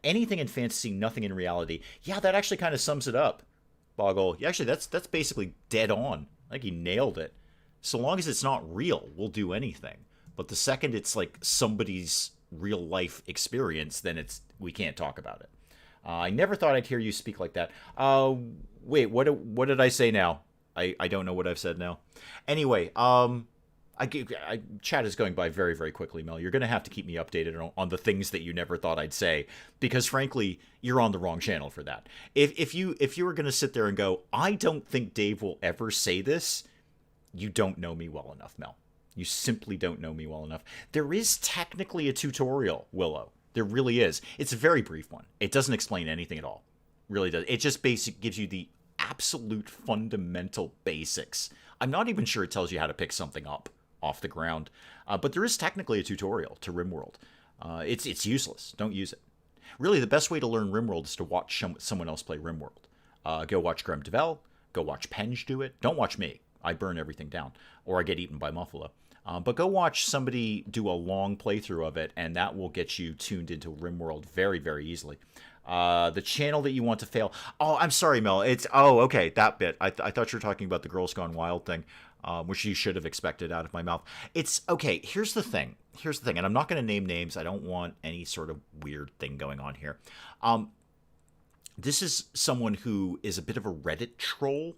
A: Anything in fantasy, nothing in reality. Yeah, that actually kind of sums it up, Boggle. Yeah, actually, that's basically dead on. He nailed it. So long as it's not real, we'll do anything. But the second it's somebody's real life experience, then we can't talk about it. I never thought I'd hear you speak like that. Wait, what did I say now? I don't know what I've said now. Anyway, chat is going by very, very quickly, Mel. You're going to have to keep me updated on the things that you never thought I'd say, because frankly, you're on the wrong channel for that. If you were going to sit there and go, I don't think Dave will ever say this, you don't know me well enough, Mel. You simply don't know me well enough. There is technically a tutorial, Willow. There really is. It's a very brief one. It doesn't explain anything at all. Really does. It just gives you the absolute fundamental basics. I'm not even sure it tells you how to pick something up off the ground. But there is technically a tutorial to RimWorld. It's useless. Don't use it. Really, the best way to learn RimWorld is to watch someone else play RimWorld. Go watch Graham DeVell. Go watch Penge do it. Don't watch me. I burn everything down. Or I get eaten by Muffalo. But go watch somebody do a long playthrough of it, and that will get you tuned into RimWorld very, very easily. The channel that you want to fail. Oh, I'm sorry, Mel. Okay, that bit. I thought you were talking about the Girls Gone Wild thing, which you should have expected out of my mouth. It's okay. Here's the thing, and I'm not going to name names. I don't want any sort of weird thing going on here. This is someone who is a bit of a Reddit troll.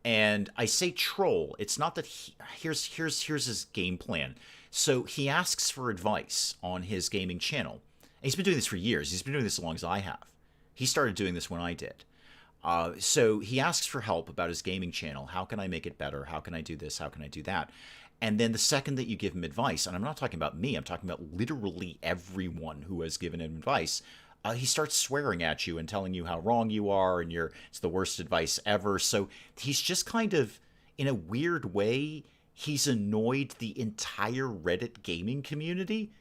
A: And I say troll. It's not that here's his game plan. So he asks for advice on his gaming channel. And he's been doing this for years. He's been doing this as long as I have. He started doing this when I did. So he asks for help about his gaming channel. How can I make it better? How can I do this? How can I do that? And then the second that you give him advice, and I'm not talking about me, I'm talking about literally everyone who has given him advice, he starts swearing at you and telling you how wrong you are, and it's the worst advice ever. So he's just kind of, in a weird way, he's annoyed the entire Reddit gaming community,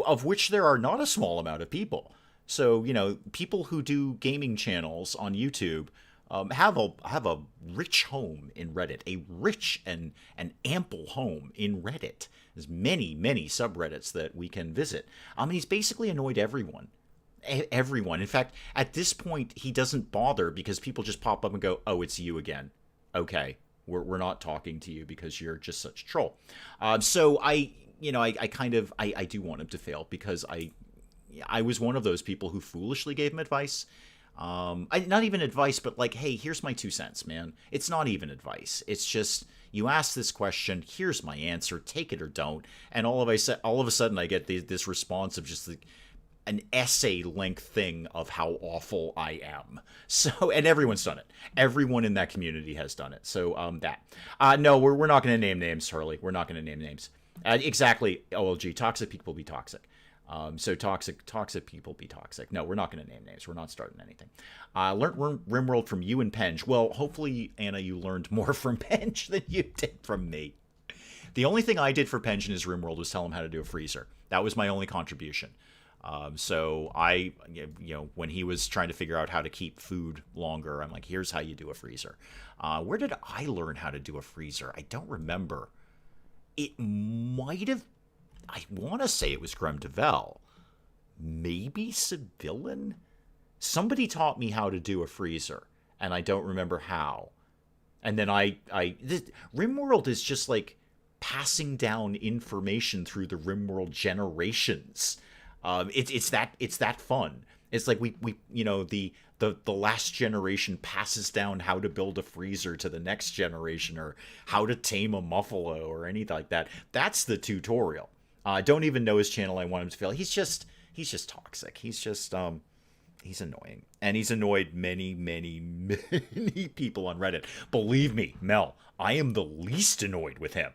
A: of which there are not a small amount of people. So, people who do gaming channels on YouTube have a rich home in Reddit, a rich and ample home in Reddit. There's many, many subreddits that we can visit. He's basically annoyed everyone. Everyone. In fact, at this point, he doesn't bother because people just pop up and go, oh, it's you again. Okay, we're not talking to you because you're just such a troll. So I do want him to fail because I was one of those people who foolishly gave him advice. Not even advice, but like, hey, here's my 2 cents, man. It's not even advice. It's just, you ask this question, here's my answer, take it or don't. And all of a sudden I get this response of just an essay length thing of how awful I am. So, and everyone's done it. Everyone in that community has done it. So no, we're not going to name names, Hurley. We're not going to name names. Exactly. OLG. Toxic people be toxic. So toxic people be toxic. No, we're not going to name names. We're not starting anything. Learned RimWorld from you and Penge. Well, hopefully, Anna, you learned more from Penge than you did from me. The only thing I did for Penge in his RimWorld was tell him how to do a freezer. That was my only contribution. So I, when he was trying to figure out how to keep food longer, I'm like, here's how you do a freezer. Where did I learn how to do a freezer? I don't remember. It might have, I want to say it was Grem DeVell. Maybe Civilian? Somebody taught me how to do a freezer, and I don't remember how. And then RimWorld is just like passing down information through the RimWorld generations. It's that fun. It's like we the last generation passes down how to build a freezer to the next generation, or how to tame a muffalo or anything like that. That's the tutorial. I don't even know his channel. I want him to fail. He's just toxic. He's just he's annoying, and he's annoyed many people on Reddit. Believe me, Mel, I am the least annoyed with him.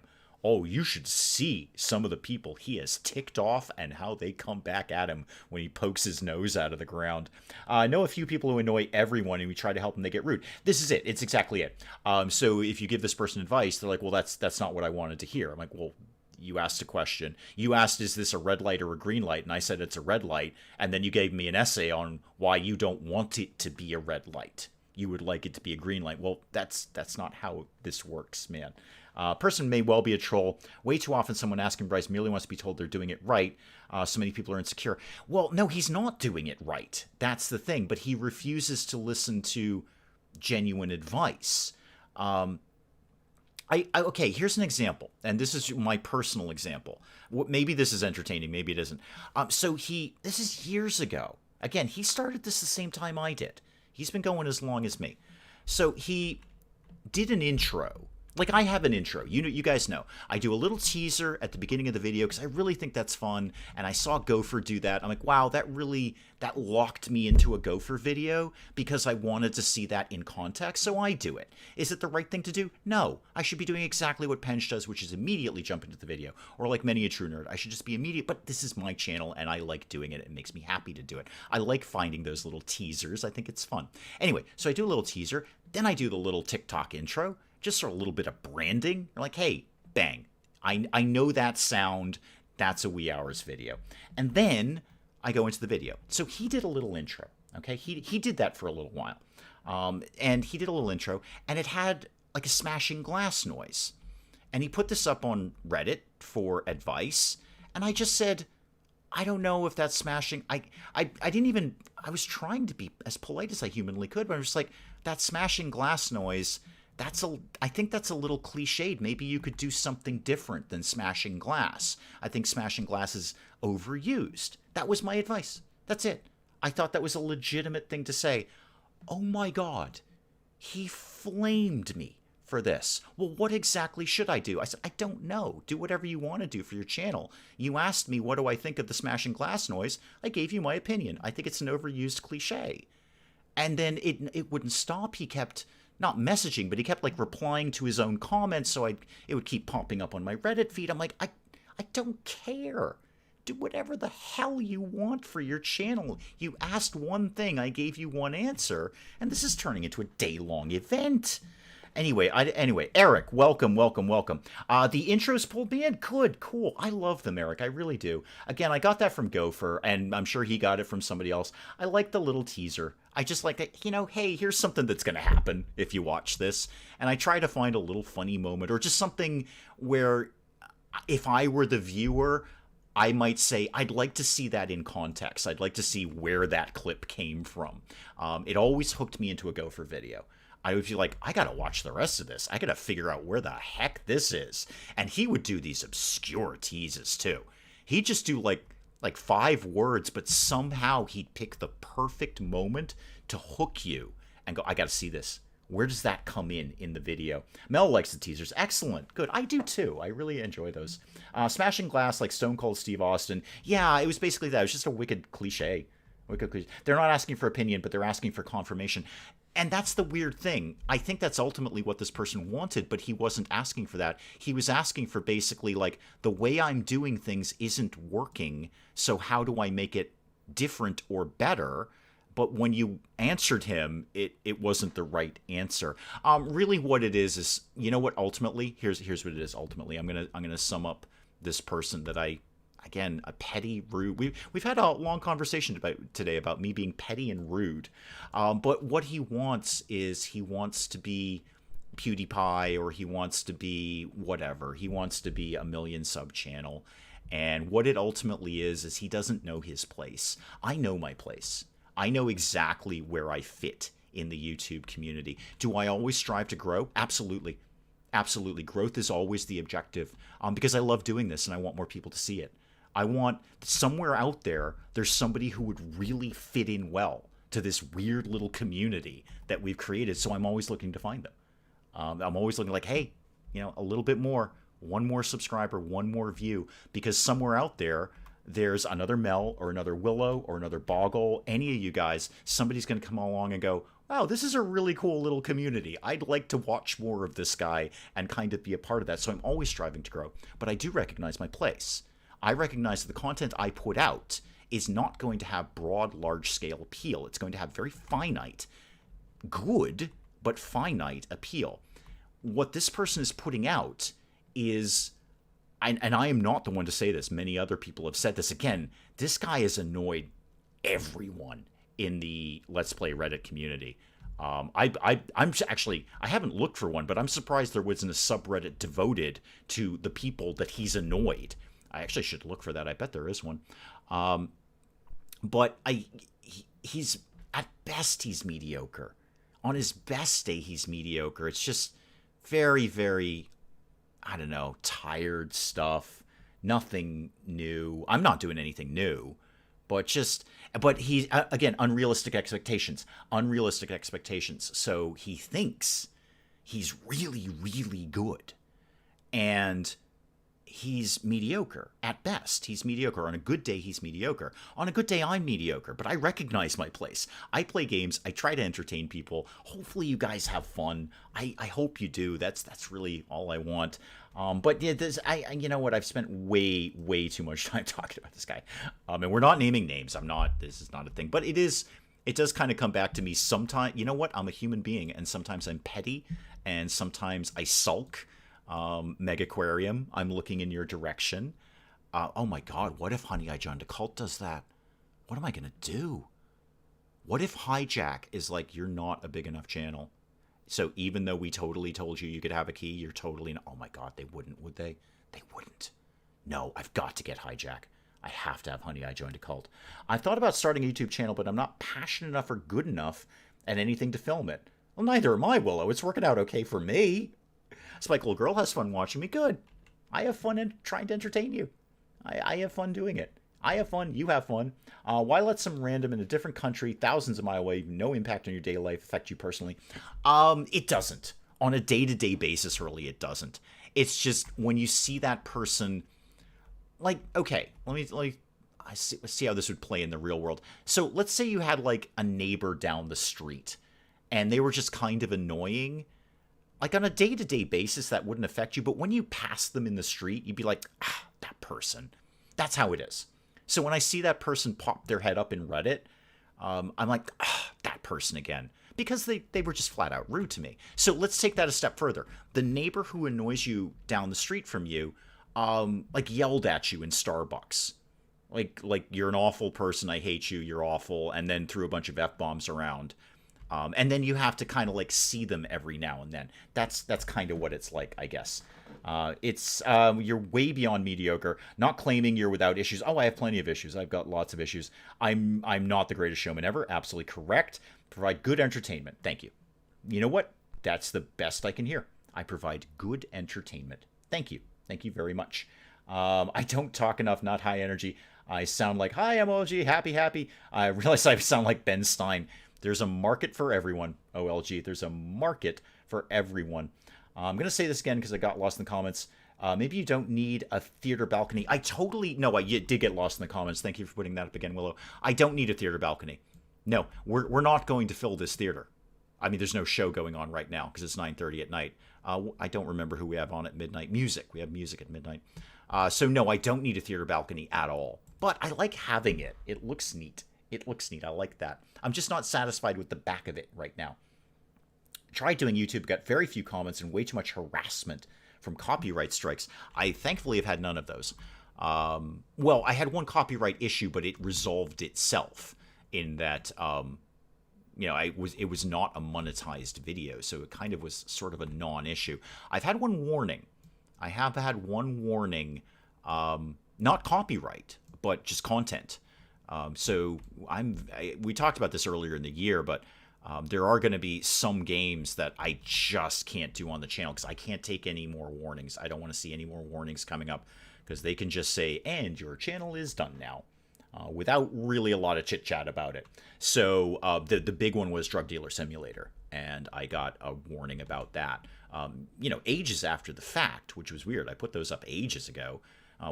A: Oh, you should see some of the people he has ticked off and how they come back at him when he pokes his nose out of the ground. I know a few people who annoy everyone, and we try to help them, they get rude. This is it. It's exactly it. So if you give this person advice, they're like, well, that's not what I wanted to hear. I'm like, well, you asked a question. You asked, is this a red light or a green light? And I said, it's a red light. And then you gave me an essay on why you don't want it to be a red light. You would like it to be a green light. Well, that's not how this works, man. Person may well be a troll. Way too often someone asking Bryce merely wants to be told they're doing it right. So many people are insecure. Well, no, he's not doing it right. That's the thing. But he refuses to listen to genuine advice. Okay, here's an example. And this is my personal example. Maybe this is entertaining. Maybe it isn't. This is years ago. Again, he started this the same time I did. He's been going as long as me. So he did an intro. Like, I have an intro. You guys know. I do a little teaser at the beginning of the video because I really think that's fun. And I saw Gopher do that. I'm like, wow, that locked me into a Gopher video because I wanted to see that in context. So I do it. Is it the right thing to do? No. I should be doing exactly what Penge does, which is immediately jump into the video. Or like many a true nerd, I should just be immediate. But this is my channel and I like doing it. It makes me happy to do it. I like finding those little teasers. I think it's fun. Anyway, so I do a little teaser. Then I do the little TikTok intro. Just sort of a little bit of branding. You're like, hey, bang. I know that sound. That's a Wee Hours video. And then I go into the video. So he did a little intro. Okay, he did that for a little while. And he did a little intro, and it had like a smashing glass noise. And he put this up on Reddit for advice. And I just said, I don't know if that's smashing. I was trying to be as polite as I humanly could, but I was just like, that smashing glass noise, I think that's a little cliched. Maybe you could do something different than smashing glass. I think smashing glass is overused. That was my advice. That's it. I thought that was a legitimate thing to say. Oh my God, he flamed me for this. Well, what exactly should I do? I said, I don't know. Do whatever you want to do for your channel. You asked me, what do I think of the smashing glass noise? I gave you my opinion. I think it's an overused cliche. And then it wouldn't stop. He kept not messaging, but he kept like replying to his own comments, so it would keep popping up on my Reddit feed. I'm like, I don't care. Do whatever the hell you want for your channel. You asked one thing, I gave you one answer, and this is turning into a day-long event. Anyway, Eric, welcome. The intros pulled me in. Good, cool. I love them, Eric. I really do. Again, I got that from Gopher, and I'm sure he got it from somebody else. I like the little teaser. I just like that, hey, here's something that's going to happen if you watch this. And I try to find a little funny moment, or just something where if I were the viewer, I might say, I'd like to see that in context. I'd like to see where that clip came from. It always hooked me into a Gopher video. I would feel like, I gotta watch the rest of this. I gotta figure out where the heck this is. And he would do these obscure teases too. He'd just do like like 5 words, but somehow he'd pick the perfect moment to hook you and go, I got to see this. Where does that come in the video? Mel likes the teasers. Excellent. Good. I do too. I really enjoy those. Smashing Glass like Stone Cold Steve Austin. Yeah, it was basically that. It was just a wicked cliche. They're not asking for opinion, but they're asking for confirmation. And that's the weird thing. I think that's ultimately what this person wanted, but he wasn't asking for that. He was asking for basically like, the way I'm doing things isn't working, so how do I make it different or better? But when you answered him, it wasn't the right answer. Really what it is, you know what, ultimately? Here's what it is ultimately. I'm gonna sum up this person that again, a petty, rude. We've had a long conversation today about me being petty and rude. But what he wants is he wants to be PewDiePie, or he wants to be whatever. He wants to be a million sub channel. And what it ultimately is he doesn't know his place. I know my place. I know exactly where I fit in the YouTube community. Do I always strive to grow? Absolutely. Absolutely. Growth is always the objective, because I love doing this and I want more people to see it. I want somewhere out there, there's somebody who would really fit in well to this weird little community that we've created. So I'm always looking to find them. I'm always looking like, hey, a little bit more, one more subscriber, one more view, because somewhere out there, there's another Mel or another Willow or another Boggle, any of you guys, somebody's going to come along and go, wow, this is a really cool little community. I'd like to watch more of this guy and kind of be a part of that. So I'm always striving to grow. But I do recognize my place. I recognize that the content I put out is not going to have broad, large-scale appeal. It's going to have very finite, good, but finite appeal. What this person is putting out is... And I am not the one to say this. Many other people have said this. Again, this guy has annoyed everyone in the Let's Play Reddit community. I'm actually, I haven't looked for one, but I'm surprised there wasn't a subreddit devoted to the people that he's annoyed. I actually should look for that. I bet there is one. But he's, at best, he's mediocre. On his best day, he's mediocre. It's just very, very... I don't know, tired stuff, nothing new. I'm not doing anything new, but he, again, unrealistic expectations. So he thinks he's really, really good. And he's mediocre at best. He's mediocre. On a good day, he's mediocre. On a good day, I'm mediocre, but I recognize my place. I play games. I try to entertain people. Hopefully you guys have fun. I hope you do. That's really all I want. But yeah, you know what? I've spent way, way too much time talking about this guy. And we're not naming names. This is not a thing, but it does kind of come back to me sometimes. You know what? I'm a human being, and sometimes I'm petty, and sometimes I sulk. Megaquarium, I'm looking in your direction. Oh my god, what if Honey I Joined a Cult does that? What am I gonna do? What if Hijack is like, you're not a big enough channel? So even though we totally told you could have a key, you're totally... Oh my god, they wouldn't, would they? They wouldn't. No, I've got to get Hijack. I have to have Honey I Joined a Cult. I've thought about starting a YouTube channel, but I'm not passionate enough or good enough at anything to film it. Well, neither am I, Willow. It's working out okay for me. Spike Little Girl has fun watching me. Good. I have fun in trying to entertain you. I have fun doing it. I have fun. You have fun. Why let some random in a different country, thousands of miles away, no impact on your daily life, affect you personally? It doesn't. On a day-to-day basis, really, it doesn't. It's just when you see that person, like, okay, let me let's see how this would play in the real world. So let's say you had like a neighbor down the street, and they were just kind of annoying. Like, on a day-to-day basis, that wouldn't affect you. But when you pass them in the street, you'd be like, that person. That's how it is. So when I see that person pop their head up in Reddit, I'm like, that person again. Because they were just flat out rude to me. So let's take that a step further. The neighbor who annoys you down the street from you, like, yelled at you in Starbucks. Like you're an awful person, I hate you, you're awful, and then threw a bunch of F-bombs around. And then you have to kind of like see them every now and then. That's kind of what it's like, I guess. You're way beyond mediocre. Not claiming you're without issues. Oh, I have plenty of issues. I've got lots of issues. I'm not the greatest showman ever. Absolutely correct. Provide good entertainment. Thank you. You know what? That's the best I can hear. I provide good entertainment. Thank you. Thank you very much. I don't talk enough. Not high energy. I sound like, hi, I'm OLG, happy, happy. I realize I sound like Ben Stein. There's a market for everyone, OLG. There's a market for everyone. I'm going to say this again because I got lost in the comments. Maybe you don't need a theater balcony. No, I did get lost in the comments. Thank you for putting that up again, Willow. I don't need a theater balcony. No, we're not going to fill this theater. I mean, there's no show going on right now because it's 9:30 at night. I don't remember who we have on at midnight. Music. We have music at midnight. So no, I don't need a theater balcony at all. But I like having it. It looks neat. It looks neat. I like that. I'm just not satisfied with the back of it right now. Tried doing YouTube, got very few comments and way too much harassment from copyright strikes. I thankfully have had none of those. Well, I had one copyright issue, but it resolved itself in that, it was not a monetized video, so it kind of was sort of a non-issue. I've had one warning. I have had one warning, not copyright, but just content. So we talked about this earlier in the year, but there are going to be some games that I just can't do on the channel because I can't take any more warnings. I don't want to see any more warnings coming up because they can just say, and your channel is done now, without really a lot of chit-chat about it. So the big one was Drug Dealer Simulator, and I got a warning about that, ages after the fact, which was weird. I put those up ages ago.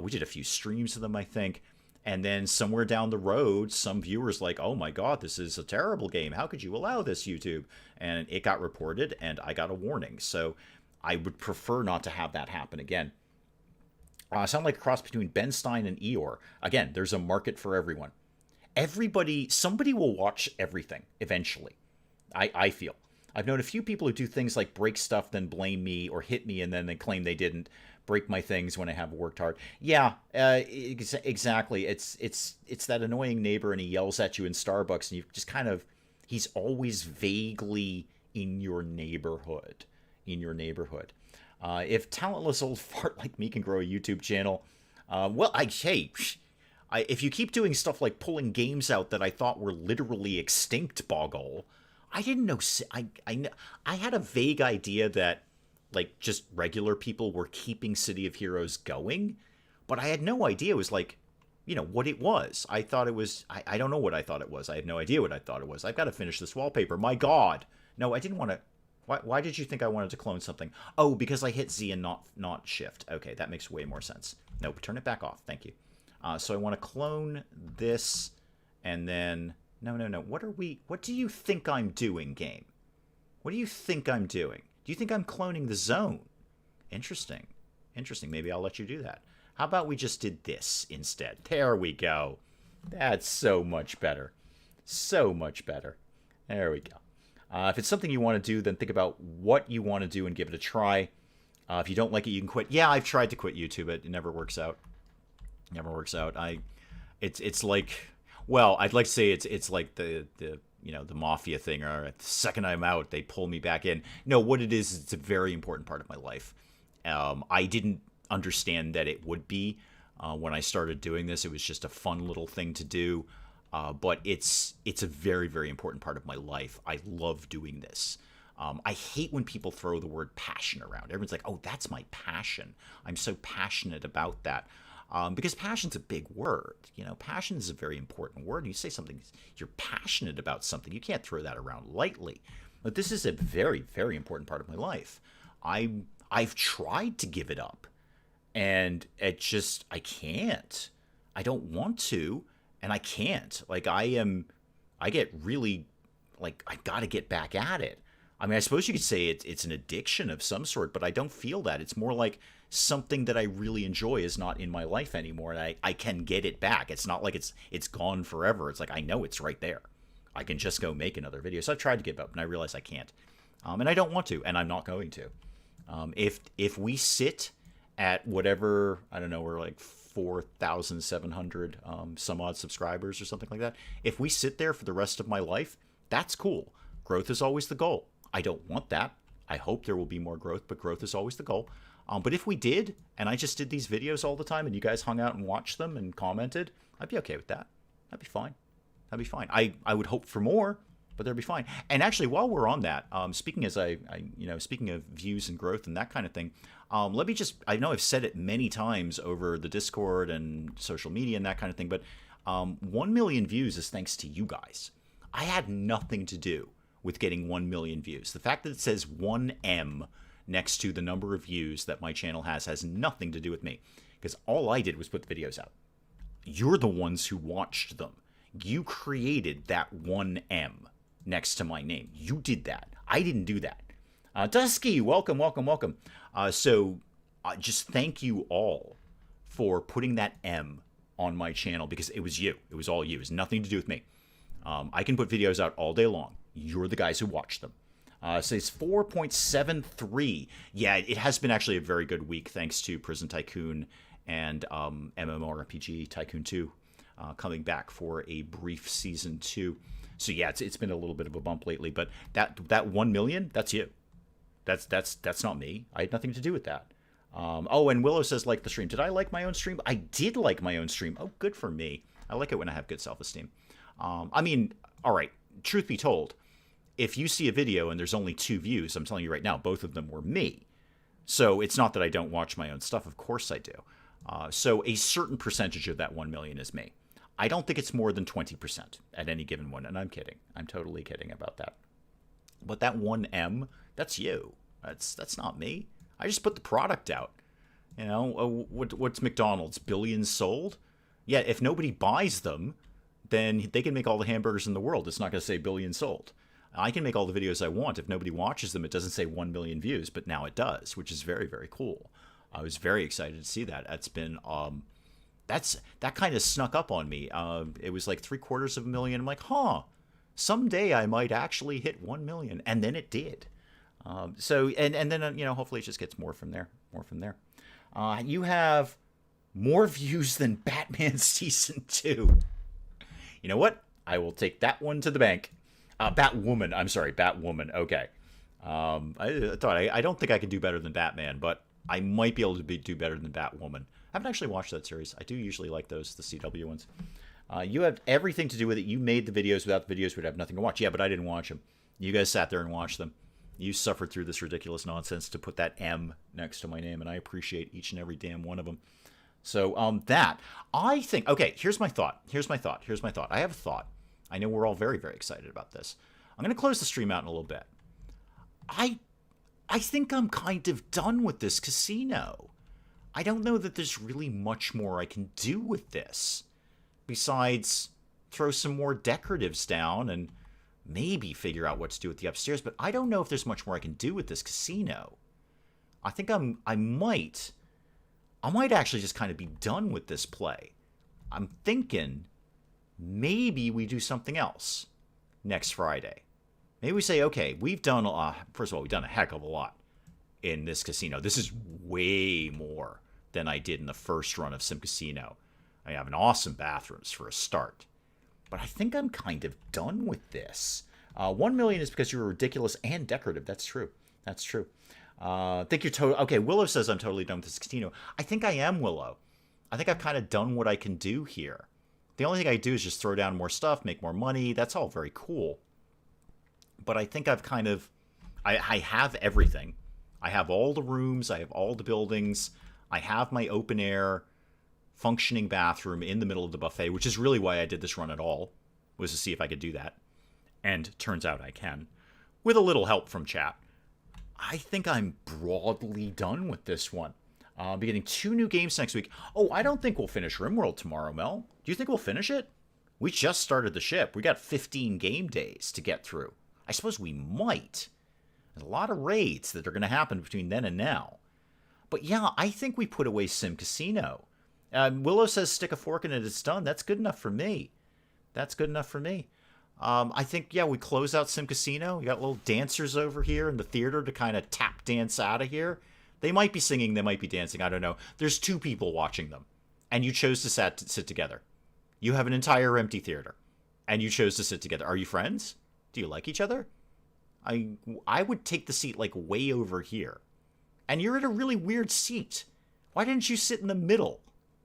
A: We did a few streams of them, I think. And then somewhere down the road, some viewers like, oh my God, this is a terrible game. How could you allow this, YouTube? And it got reported and I got a warning. So I would prefer not to have that happen again. Sound like a cross between Ben Stein and Eeyore. Again, there's a market for everyone. Somebody will watch everything eventually. I feel. I've known a few people who do things like break stuff, then blame me, or hit me, and then they claim they didn't. Break my things when I have worked hard. Yeah, exactly. It's that annoying neighbor, and he yells at you in Starbucks, and you just he's always vaguely in your neighborhood. If talentless old fart like me can grow a YouTube channel, if you keep doing stuff like pulling games out that I thought were literally extinct, Boggle, I didn't know. I had a vague idea that like just regular people were keeping City of Heroes going, but I had no idea it was like, what it was. I thought it was, I don't know what I thought it was. I had no idea what I thought it was. I've got to finish this wallpaper. My God. No, I didn't want to. Why did you think I wanted to clone something? Oh, because I hit Z and not shift. Okay, that makes way more sense. Nope, turn it back off. Thank you. So I want to clone this and then, no. What do you think I'm doing, game? What do you think I'm doing? Do you think I'm cloning the zone? Interesting. Maybe I'll let you do that. How about we just did this instead? There we go. That's so much better. There we go. If it's something you want to do, then think about what you want to do and give it a try. If you don't like it, you can quit. Yeah, I've tried to quit YouTube. It never works out. It's like, well, I'd like to say it's like the mafia thing, or the second I'm out, they pull me back in. No, what it is, it's a very important part of my life. I didn't understand that it would be when I started doing this. It was just a fun little thing to do, but it's a very, very important part of my life. I love doing this. I hate when people throw the word passion around. Everyone's like, oh, that's my passion. I'm so passionate about that. Because passion's a big word. Passion is a very important word. You say something, you're passionate about something, you can't throw that around lightly. But this is a very, very important part of my life. I've tried to give it up, and I can't. I don't want to, and I can't. Like, I get really, like, I gotta get back at it. I mean, I suppose you could say it's an addiction of some sort, but I don't feel that. It's more like something that I really enjoy is not in my life anymore, and I can get it back. It's not like it's gone forever. It's like I know it's right there. I can just go make another video. So I've tried to give up, and I realize I can't. And I don't want to, and I'm not going to. If we sit at whatever, I don't know, we're like 4,700 some odd subscribers or something like that. If we sit there for the rest of my life, that's cool. Growth is always the goal. I don't want that. I hope there will be more growth, but growth is always the goal. But if we did, and I just did these videos all the time, and you guys hung out and watched them and commented, I'd be okay with that. That'd be fine. I would hope for more. but they'll be fine. And actually, while we're on that, speaking speaking of views and growth and that kind of thing, let me I know I've said it many times over the Discord and social media and that kind of thing, but 1 million views is thanks to you guys. I had nothing to do with getting 1 million views. The fact that it says 1M next to the number of views that my channel has nothing to do with me, because all I did was put the videos out. You're the ones who watched them. You created that 1M next to my name. You did that. I didn't do that. Dusky, welcome, welcome, welcome. Just thank you all for putting that M on my channel, because it was you. It was all you. It has nothing to do with me. I can put videos out all day long. You're the guys who watch them. So it's 4.73. Yeah, it has been actually a very good week thanks to Prison Tycoon and MMORPG Tycoon 2 coming back for a brief season 2. So yeah, it's been a little bit of a bump lately, but that 1 million, that's you. That's not me. I had nothing to do with that. Oh, and Willow says like the stream. Did I like my own stream? I did like my own stream. Oh, good for me. I like it when I have good self-esteem. I mean, all right, truth be told, if you see a video and there's only 2 views, I'm telling you right now, both of them were me. So it's not that I don't watch my own stuff. Of course I do. So a certain percentage of that 1 million is me. I don't think it's more than 20% at any given one. And I'm kidding. I'm totally kidding about that. But that 1M, that's you. That's not me. I just put the product out. You know, what's McDonald's? Billions sold? Yeah, if nobody buys them, then they can make all the hamburgers in the world. It's not going to say billions sold. I can make all the videos I want. If nobody watches them, it doesn't say 1 million views, but now it does, which is very, very cool. I was very excited to see that. That's been, that kind of snuck up on me. It was like 750,000. I'm like, someday I might actually hit 1 million. And then it did. And then, hopefully it just gets more from there, you have more views than Batman Season 2. You know what? I will take that one to the bank. Batwoman. I'm sorry, Batwoman. Okay. I don't think I can do better than Batman, but I might be able to do better than Batwoman. I haven't actually watched that series. I do usually like those, the CW ones. You have everything to do with it. You made the videos. Without the videos, we'd have nothing to watch. Yeah, but I didn't watch them. You guys sat there and watched them. You suffered through this ridiculous nonsense to put that M next to my name, and I appreciate each and every damn one of them. So I think, okay, here's my thought. I have a thought. I know we're all very, very excited about this. I'm going to close the stream out in a little bit. I think I'm kind of done with this casino. I don't know that there's really much more I can do with this besides throw some more decoratives down and maybe figure out what to do with the upstairs, but I don't know if there's much more I can do with this casino. I think I might actually just kind of be done with this play. I'm thinking maybe we do something else next Friday. Maybe we say, okay, we've done, first of all, we've done a heck of a lot in this casino. This is way more than I did in the first run of SimCasino. I have an awesome bathrooms for a start. But I think I'm kind of done with this. 1 million is because you were ridiculous and decorative. That's true. That's true. Think you're okay, Willow says I'm totally done with this casino. I think I am, Willow. I think I've kind of done what I can do here. The only thing I do is just throw down more stuff, make more money. That's all very cool. But I think I've kind of... I have everything. I have all the rooms. I have all the buildings. I have my open air functioning bathroom in the middle of the buffet, which is really why I did this run at all, was to see if I could do that. And turns out I can, with a little help from chat. I think I'm broadly done with this one. I'll be getting 2 new games next week. Oh, I don't think we'll finish RimWorld tomorrow, Mel. Do you think we'll finish it? We just started the ship. We got 15 game days to get through. I suppose we might. There's a lot of raids that are going to happen between then and now. But yeah, I think we put away SimCasino. Willow says stick a fork in it, it's done. That's good enough for me. That's good enough for me. I think, yeah, we close out SimCasino. You got little dancers over here in the theater to kind of tap dance out of here. They might be singing, they might be dancing, I don't know. There's 2 people watching them, and you chose to sit together. You have an entire empty theater, and you chose to sit together. Are you friends? Do you like each other? I would take the seat, like, way over here. And you're in a really weird seat. Why didn't you sit in the middle?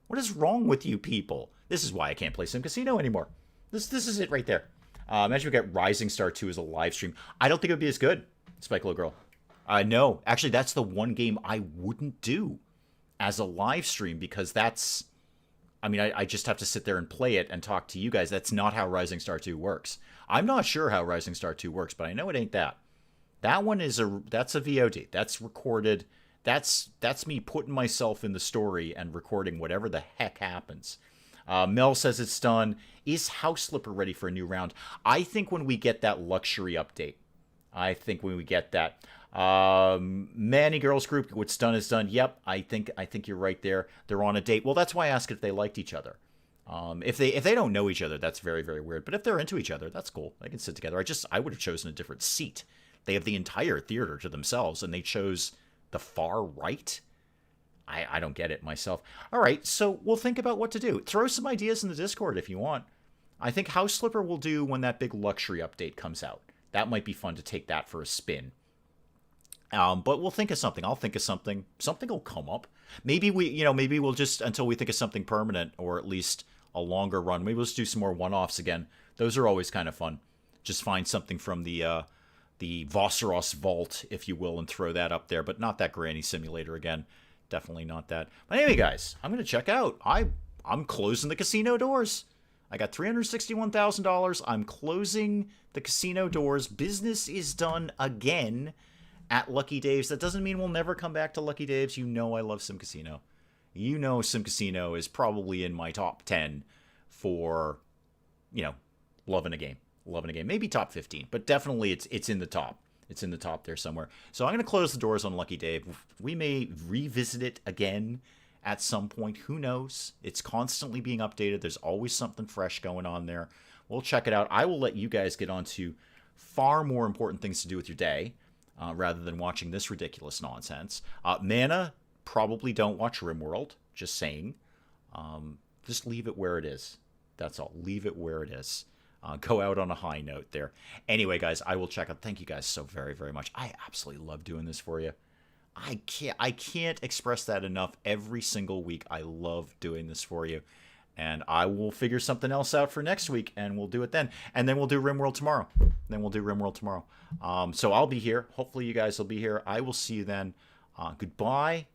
A: What is wrong with you people? This is why I can't play SimCasino anymore. This is it right there. Imagine we get Rising Star 2 as a live stream. I don't think it would be as good, Spike Little Girl. No, actually, that's the one game I wouldn't do as a live stream because that's... I mean, I just have to sit there and play it and talk to you guys. That's not how Rising Star 2 works. I'm not sure how Rising Star 2 works, but I know it ain't that. That one that's a VOD. That's recorded. That's me putting myself in the story and recording whatever the heck happens. Mel says it's done. Is House Slipper ready for a new round? I think when we get that luxury update. I think when we get that. Manny Girls Group, what's done is done. Yep, I think you're right there. They're on a date. Well, that's why I asked if they liked each other. If they don't know each other, that's very, very weird. But if they're into each other, that's cool. They can sit together. I would have chosen a different seat. They have the entire theater to themselves, and they chose the far right. I don't get it myself. All right, so we'll think about what to do. Throw some ideas in the Discord if you want. I think House Slipper will do when that big luxury update comes out. That might be fun to take that for a spin. But we'll think of something. I'll think of something. Something will come up. Maybe maybe we'll just, until we think of something permanent, or at least a longer run, maybe we'll just do some more one-offs again. Those are always kind of fun. Just find something from the Vosseros vault, if you will, and throw that up there. But not that Granny Simulator again. Definitely not that. But anyway, guys, I'm going to check out. I'm closing the casino doors. I got $361,000. I'm closing the casino doors. Business is done again at Lucky Dave's. That doesn't mean we'll never come back to Lucky Dave's. You know I love SimCasino. You know SimCasino is probably in my top 10 for, loving a game. Loving a game. Maybe top 15, but definitely it's in the top. It's in the top there somewhere. So I'm going to close the doors on Lucky Dave. We may revisit it again at some point. Who knows? It's constantly being updated. There's always something fresh going on there. We'll check it out. I will let you guys get on to far more important things to do with your day rather than watching this ridiculous nonsense. Mana, probably don't watch RimWorld. Just saying. Just leave it where it is. That's all. Leave it where it is. Go out on a high note there. Anyway, guys, I will check out. Thank you guys so very, very much. I absolutely love doing this for you. I can't express that enough. Every single week, I love doing this for you. And I will figure something else out for next week, and we'll do it then. And then we'll do RimWorld tomorrow. So I'll be here. Hopefully you guys will be here. I will see you then. Goodbye.